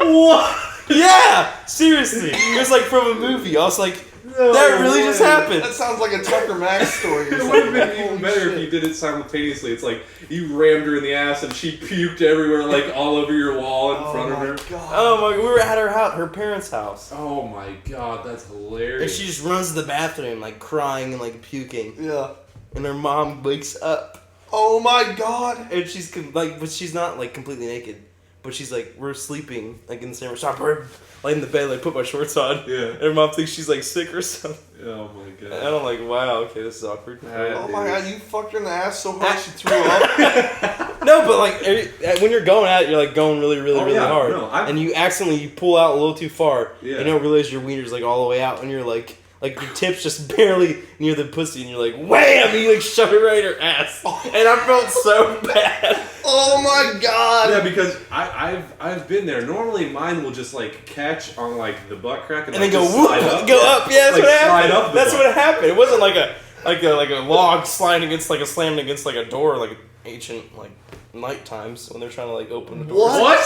What? Yeah, seriously. It was like from a movie. I was like, that really just happened. That sounds like a Tucker Max story. It would have been even better if you did it simultaneously. It's like you rammed her in the ass and she puked everywhere, like all over your wall in front of her. God. Oh my god, we were at her house, her parents' house. Oh my god, that's hilarious. And she just runs to the bathroom, like crying and like puking. Yeah. And her mom wakes up. Oh my god. And she's like, but she's not like completely naked. but she's like, we're sleeping like in the same room. So I lay in the bed, like put my shorts on. Yeah. And her mom thinks she's like sick or something. Oh my god. And I'm like, wow, okay, this is awkward. Oh my god, you fucked her in the ass so hard she threw up. No, but like when you're going at it, you're like going really, really, really hard, and you accidentally pull out a little too far. Yeah. And you don't realize your wiener's like all the way out, and you're like your tip's just barely near the pussy, and you're like, wham! And you like shove it right in her ass, and I felt so bad. Oh my god! Yeah, because I've been there. Normally, mine will just like catch on like the butt crack and And then like, go just whoop, slide up. go up. Yeah, that's Like, what happened. slide up the That's butt. what happened. It wasn't like a log sliding against like a slamming against like a door like ancient like night times when they're trying to like open the door. What?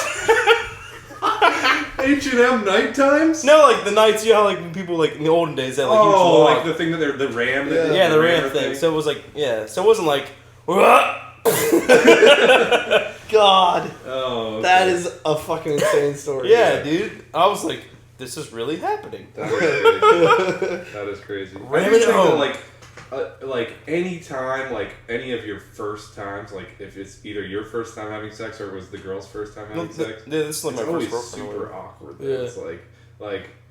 H&M night times? No, like the nights, you know how like when people like in the olden days had like huge Oh, log. like the thing that they're the ram. Yeah, the ram thing. So it was like, so it wasn't like, God. Oh, okay. That is a fucking insane story. yeah, dude. I was like, this is really happening. That is crazy. That is crazy. Ram I do it think home. that, like any time, like any of your first times, like if it's either your first time having sex or it was the girl's first time having sex, This is like it's my always first girlfriend. super awkward. Yeah. It's like.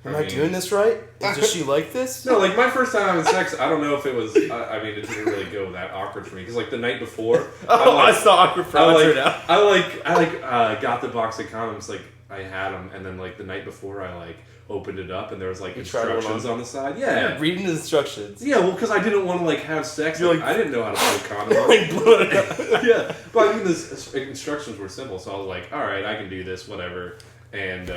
Am I doing this right? Does she like this? No, like my first time having sex, I don't know if it was. I mean, it didn't really go that awkward for me because like the night before, I saw awkward for I got the box of condoms. Like I had them, and then like the night before, I like opened it up, and there was like You tried one instructions on the side. Yeah, Yeah, reading the instructions. yeah. Well, because I didn't want to like have sex. You're Like, I didn't know how to put a condom on. Like blowing it up. Yeah, but I mean, the instructions were simple, so I was like, all right, I can do this, whatever, and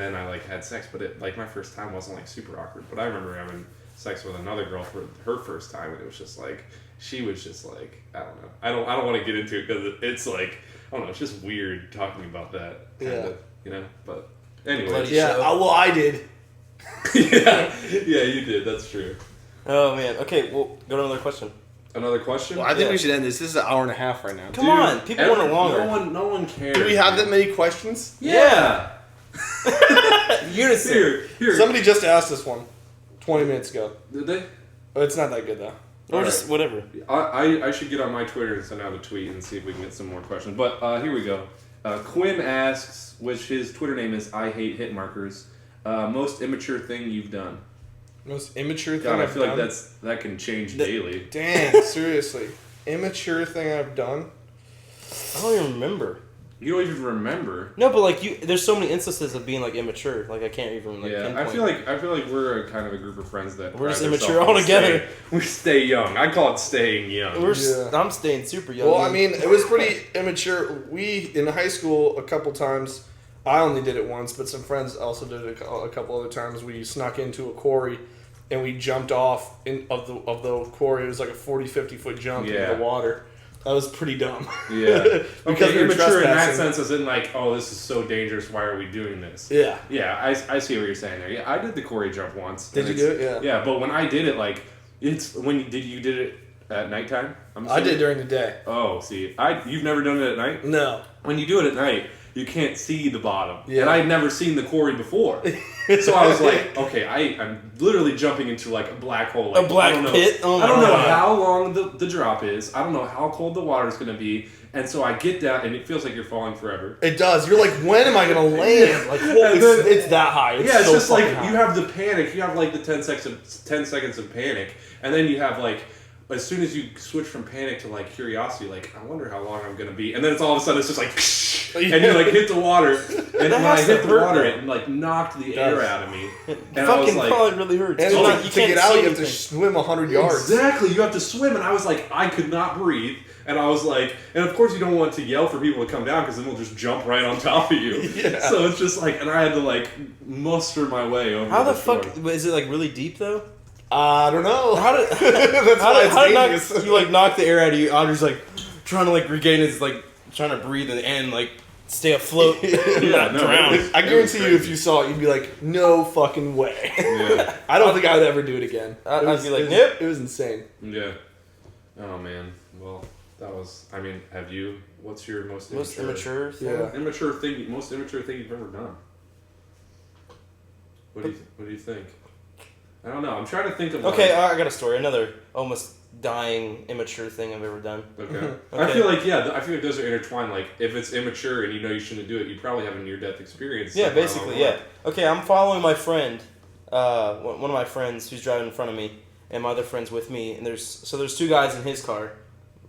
then I like had sex, but it like my first time wasn't like super awkward. But I remember having sex with another girl for her first time, and it was just like she was just like I don't know. I don't want to get into it because it's like I don't know. It's just weird talking about that. Kind of, you know. But anyway, Bloody Yeah, show. well, I did. yeah, you did. That's true. Oh man. Okay, well, go to another question. Another question? Well, I think Yeah. we should end this. This is an hour and a half right now. Come on, people want it longer. No one cares. Do we have that many questions? Yeah. Unison. Here. Somebody just asked this one 20 minutes ago. Did they? Oh, it's not that good, though. Or just whatever. I should get on my Twitter and send out a tweet and see if we can get some more questions. But here we go. Quinn asks, which his Twitter name is I Hate Hit Markers, most immature thing you've done. Most immature thing God, I I've feel done? like that can change daily. Dang, seriously. Immature thing I've done? I don't even remember. You don't even remember. No, but like there's so many instances of being like immature. Like I can't even like Yeah, pinpoint. I feel like we're a kind of a group of friends that We're just pride immature ourselves on altogether. We stay young. I call it staying young. I'm staying super young. Well, I mean, it was pretty immature. We, in high school, a couple times, I only did it once, but some friends also did it a couple other times. We snuck into a quarry and we jumped off of the quarry. It was like a 40, 50-foot jump into the water. That was pretty dumb. Yeah. Because Okay, we were immature in that trespassing. sense as in like, oh, this is so dangerous, why are we doing this? Yeah. Yeah, I see what you're saying there. Yeah, I did the quarry jump once. Did and you it's- do it? Yeah. Yeah, but when I did it, like, it's when you did it at nighttime? I'm I did assuming? during the day. Oh, see, you've never done it at night? No. When you do it at night, you can't see the bottom. Yeah. And I had never seen the quarry before. So I was like, okay, I'm literally jumping into like a black hole. Like, A black I don't know, pit? Oh I don't my know God. how long the drop is. I don't know how cold the water is going to be. And so I get down, and it feels like you're falling forever. It does. You're like, when am I going to land? Like, holy, And then- it's that high. It's Yeah, it's so just like fucking high. you have the panic. You have like the 10 seconds of panic, and then you have like as soon as you switch from panic to like curiosity, like I wonder how long I'm gonna be, and then it's all of a sudden it's just like, and you like hit the water, and when I has hit to the hurt, water, though. it like knocked the air out of me, and I was fucking like, probably really hurts. And It's like, not- you to can't get out, see you have to anything. swim 100 yards. exactly, you have to swim, and I was like, I could not breathe. And I was like, and of course you don't want to yell for people to come down because then we'll just jump right on top of you. Yeah. So it's just like, and I had to like muster my way over. How the shore. fuck is it like really deep though? I don't know. How did That's how why did, it's how did dangerous. knock, you like knock the air out of you? Audrey's like trying to like regain his like trying to breathe and like stay afloat. Yeah, no, drown. I guarantee you, if you saw it, you'd be like, "No fucking way." Yeah. I don't think I would ever do it again. I'd be like, it was, "Nope." It was insane. Yeah. Oh man. Well, that was. I mean, have you? What's your most Immature thing? Yeah. immature thing? Most immature thing you've ever done? What do you think? I don't know. I'm trying to think of. Okay, Like, I got a story. Another almost dying, immature thing I've ever done. Okay. I feel like those are intertwined. Like, if it's immature and you know you shouldn't do it, you probably have a near-death experience. Yeah, basically, yeah. Okay, I'm following my friend, one of my friends who's driving in front of me, and my other friend's with me, and there's two guys in his car,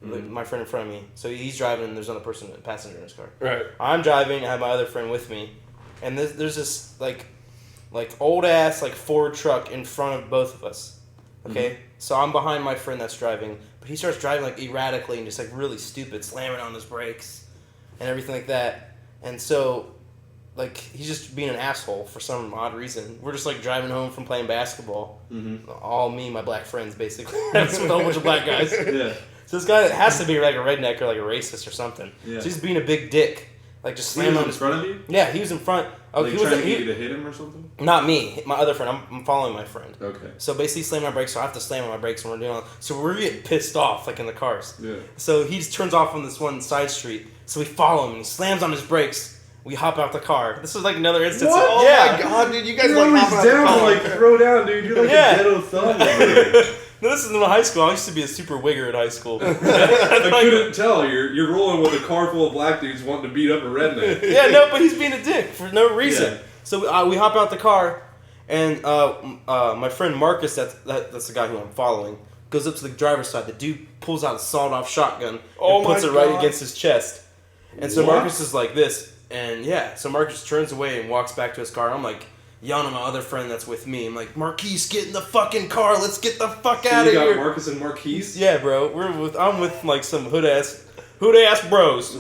my friend in front of me. So he's driving, and there's another person, a passenger in his car. Right. I'm driving, I have my other friend with me, and there's this like old ass like Ford truck in front of both of us. Okay, so I'm behind my friend that's driving, but he starts driving like erratically and just like really stupid, slamming on his brakes and everything like that. And so, like, he's just being an asshole for some odd reason. We're just like driving home from playing basketball. All me and my black friends, basically. That's with a whole bunch of black guys. Yeah. So this guy has to be like a redneck or like a racist or something. Yeah. So he's being a big dick. Like, just He slamming was on in his... front of you? Yeah, he was in front. Oh, Like, he was trying to get you to hit him or something? Not me, my other friend. I'm following my friend. Okay. So basically, slamming my brakes, so I have to slam on my brakes when we're doing all. So we're getting pissed off, like in the cars. Yeah. So he just turns off on this one side street. So we follow him, and he slams on his brakes. We hop out the car. This was like another instance. What? Of, Oh my god, dude! You guys You're like always hopping out the down to car. like throw down, dude. You're like Yeah. a ghetto thug. No, this is in high school. I used to be a super wigger in high school. I couldn't tell. You're rolling with a car full of black dudes wanting to beat up a redneck. Yeah, no, but he's being a dick for no reason. Yeah. So we hop out the car, and my friend Marcus, that's the guy who I'm following, goes up to the driver's side. The dude pulls out a sawed-off shotgun and puts it right against his chest. And so What? Marcus is like this, and so Marcus turns away and walks back to his car. I'm like yelling at my other friend that's with me. I'm like, Marquise, get in the fucking car. Let's get the fuck So out you of got here. Marcus and Marquise? Yeah, bro. I'm with like some hood ass bros.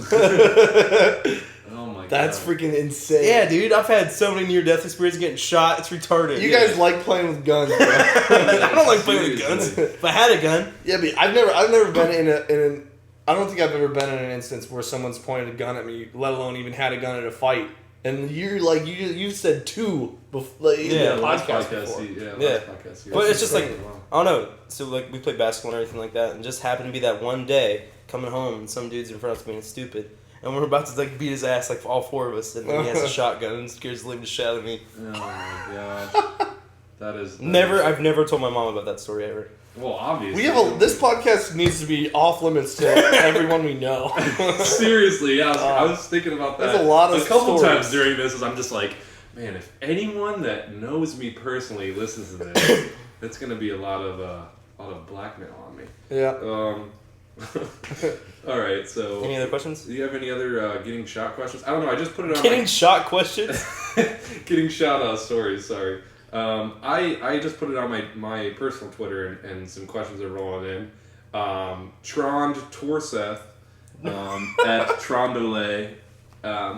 Oh my god. That's freaking insane. Yeah, dude. I've had so many near death experiences getting shot. It's retarded. You guys like playing with guns, bro. I don't like playing with guns. Seriously. If I had a gun, Yeah, but I've never been in an. I don't think I've ever been in an instance where someone's pointed a gun at me, let alone even had a gun at a fight. And you're like, you said two before, like, in Yeah, the last podcast podcast. before. Yeah. Last podcast. but it's just like Wow. I don't know. So like we played basketball and everything like that, and just happened to be that one day coming home, and some dude's in front of us being stupid, and we're about to like beat his ass, like all four of us, and then he has a shotgun and scares the living shit out of me. Oh my gosh. That Never, is- I've never told my mom about that story ever. Well, obviously. We have this podcast needs to be off limits to everyone we know. Seriously, yeah. I was thinking about that. There's a lot of couple stories. times during this, as I'm just like, man, if anyone that knows me personally listens to this, it's gonna be a lot of blackmail on me. Yeah. All right. So, Any other questions? do you have any other getting shot questions? I don't know. I just put it on Getting shot questions? getting shot stories. Sorry. I just put it on my personal Twitter and some questions are rolling in. Trond Torseth at Trondole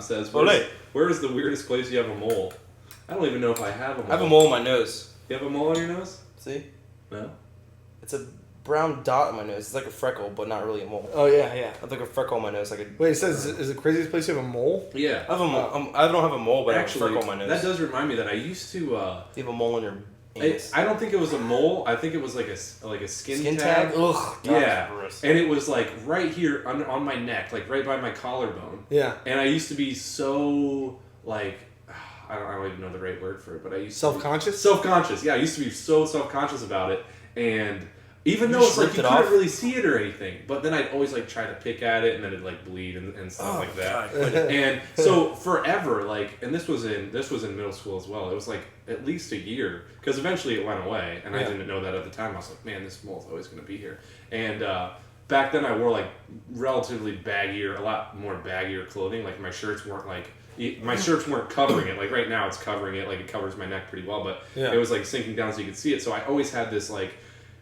says, where is the weirdest place you have a mole? I don't even know if I have a mole. I have a mole on my nose. You have a mole on your nose? See? No? It's a brown dot on my nose. It's like a freckle, but not really a mole. Oh yeah. I have like a freckle on my nose. Like a. Wait, it says is the craziest place you have a mole? Yeah. I have a mole. I don't have a mole, but Actually, I have a freckle on my nose. that does remind me that I used to... You have a mole on your anus. I don't think it was a mole. I think it was like a skin tag? tag. Ugh. God, Yeah. gross. And it was like right here on my neck, like right by my collarbone. Yeah. And I used to be so like... I don't even know the right word for it, but I used to Self-conscious? Self-conscious, yeah. I used to be so self-conscious about it, and even though just it's like ripped you it couldn't off? really see it or anything, but then I'd always like try to pick at it, and then it'd like bleed and stuff like that. God. And so forever, like, and this was in middle school as well. It was like at least a year, because eventually it went away, and I didn't know that at the time. I was like, man, this mole's always going to be here. And back then, I wore like relatively baggier, a lot more baggier clothing. Like my shirts weren't like. My shirts weren't covering it. Like right now it's covering it. Like it covers my neck pretty well. But it was like sinking down so you could see it. So I always had this like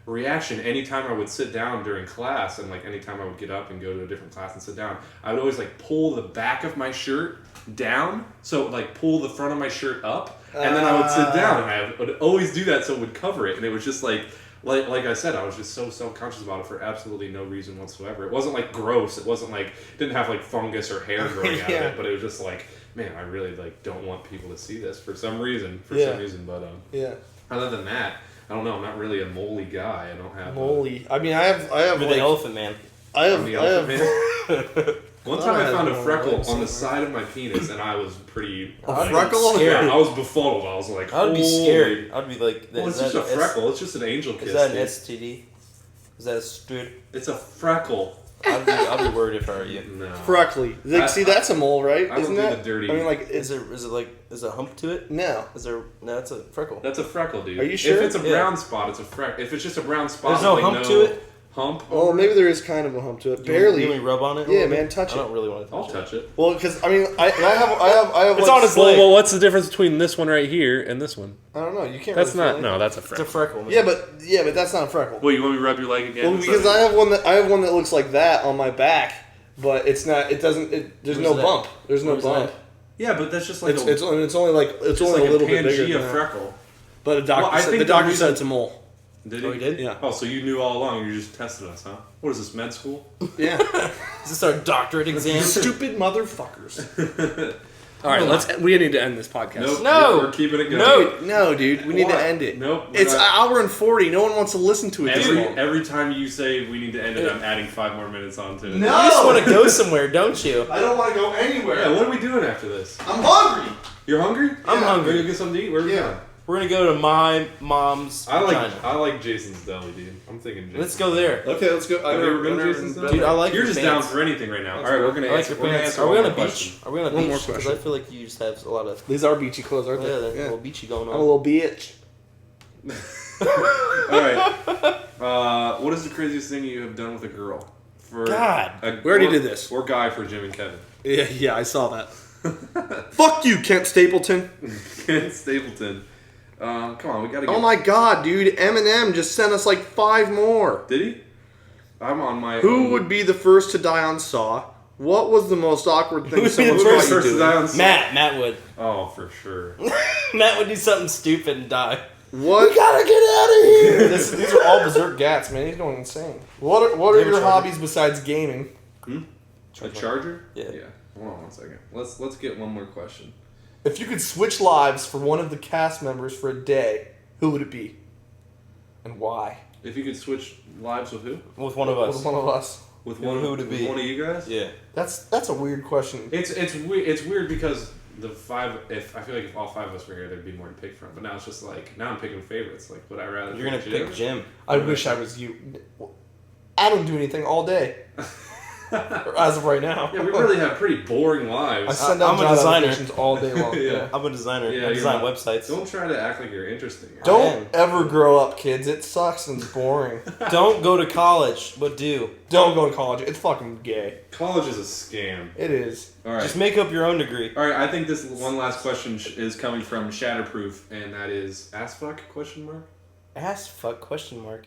reaction anytime I would sit down during class, and like anytime I would get up and go to a different class and sit down, I would always like pull the back of my shirt down. So like pull the front of my shirt up, and then I would sit down, and I would always do that so it would cover it. And it was just like I said, I was just so self-conscious about it for absolutely no reason whatsoever. It wasn't like gross. It wasn't like, didn't have like fungus or hair growing out of it, but it was just like, man, I really like don't want people to see this for some reason. But other than that, I don't know. I'm not really a moley guy. I don't have Moley. I mean, I have You're the elephant man. I'm the elephant man. One time I found a have freckle lips on the somewhere. side of my penis, and I was pretty. A freckle? Yeah, I was befuddled. I was like, I would be holy- scared. I'd be like, Well, it's is just a that freckle. It's just an angel kiss. Is that an dude. STD? Is that stupid? It's a freckle. I'll be worried if I were you. No. Freckly. Like, see, that's a mole, right? I don't Isn't do that? the dirty. I mean, like, Is there a hump to it? no. No, it's a freckle. That's a freckle, dude. Are you sure? If it's a brown spot, it's a freckle. If it's just a brown spot, There's no like hump to it? Hump? Oh, maybe there is kind of a hump to it. Barely. You want me to rub on it? a Yeah, little man, bit? touch I don't it. really want to I'll touch touch it. Well, because I mean, I have. It's like, on his Well, leg. well, what's the difference between this one right here and this one? I don't know. You can't. That's really not. feel No, anything. that's a It's a freckle. freckle, man. Yeah, but that's not a freckle. Well, you want me to rub your leg again? Well, because I have one that looks like that on my back, but it's not. It doesn't. There's Where's no that? bump. There's no Where's bump. that? Yeah, but that's just like It's only like it's only like a little bit bigger Pangea than that. freckle. But the doctor Well, I said, think the the doctor reason- said it's a mole. Did Oh, he did? Yeah. Oh, so you knew all along? You just tested us, huh? What is this, med school? Yeah. Is this our doctorate exam? Stupid motherfuckers. All right, we need to end this podcast. Nope. No. We're keeping it going. No, dude. We need What? to end it. Nope. we're It's an not. hour and 40. No one wants to listen to it this long. Every time you say we need to end it, I'm adding 5 more minutes onto it. No. You just want to go somewhere, don't you? I don't want to go anywhere. Yeah, what are we doing after this? I'm hungry. You're hungry? I'm hungry. Ready to get something to eat? Where are we Yeah. going? We're gonna go to my mom's I vagina. like Jason's Deli, dude. I'm thinking Jason's. Let's go there. Okay, let's go. Have you ever been to Jason's Deli? Dude, I like You're your just down pants. for anything right now. That's All right, cool. we're gonna I like answer. your We're gonna pants. answer Are we one on a more beach? question. Are we on a One beach? more Because question. I feel like you just have a lot of These are beachy clothes, aren't they? a little beachy going I'm a on. little bitch. All right. What is the craziest thing you have done with a girl? God. We already did this. Or guy for Jim and Kevin. Yeah, I saw that. Fuck you, Kent Stapleton. Kent Stapleton. Come on, we gotta get... Oh my god, dude. Eminem just sent us like 5 more. Did he? I'm on my Who own. would be the first to die on Saw? What was the most awkward thing Who would be someone the saw Who's you first to doing? die on Saw? Matt would. Oh, for sure. Matt would do something stupid and die. What? Gotta get out of here. These are all berserk gats, man. He's going insane. What are Do you your have a charger? hobbies besides gaming? A charger? Yeah. Hold on one second. Let's get one more question. If you could switch lives for one of the cast members for a day, who would it be? And why? If you could switch lives with who? With one of us. With one of us. With Who one. would it with be? One of you guys? Yeah. That's a weird question. It's weird because the 5. If I feel like if all 5 of us were here, there'd be more to pick from. But now it's just like now I'm picking favorites. Like, would I rather? You're gonna pick Jim. I wish I was you. I don't do anything all day. Or as of right now. Yeah, we really have pretty boring lives. I send out I'm a job designer. applications all day long. Yeah. I'm a designer. Yeah, I you're design not- websites. Don't try to act like you're interesting. Don't ever grow up, kids. It sucks and it's boring. Don't go to college, but do. Don't go to college. It's fucking gay. College is a scam. It is. All right. Just make up your own degree. All right, I think this one last question is coming from Shatterproof, and that is ass fuck question mark. Ass fuck question mark.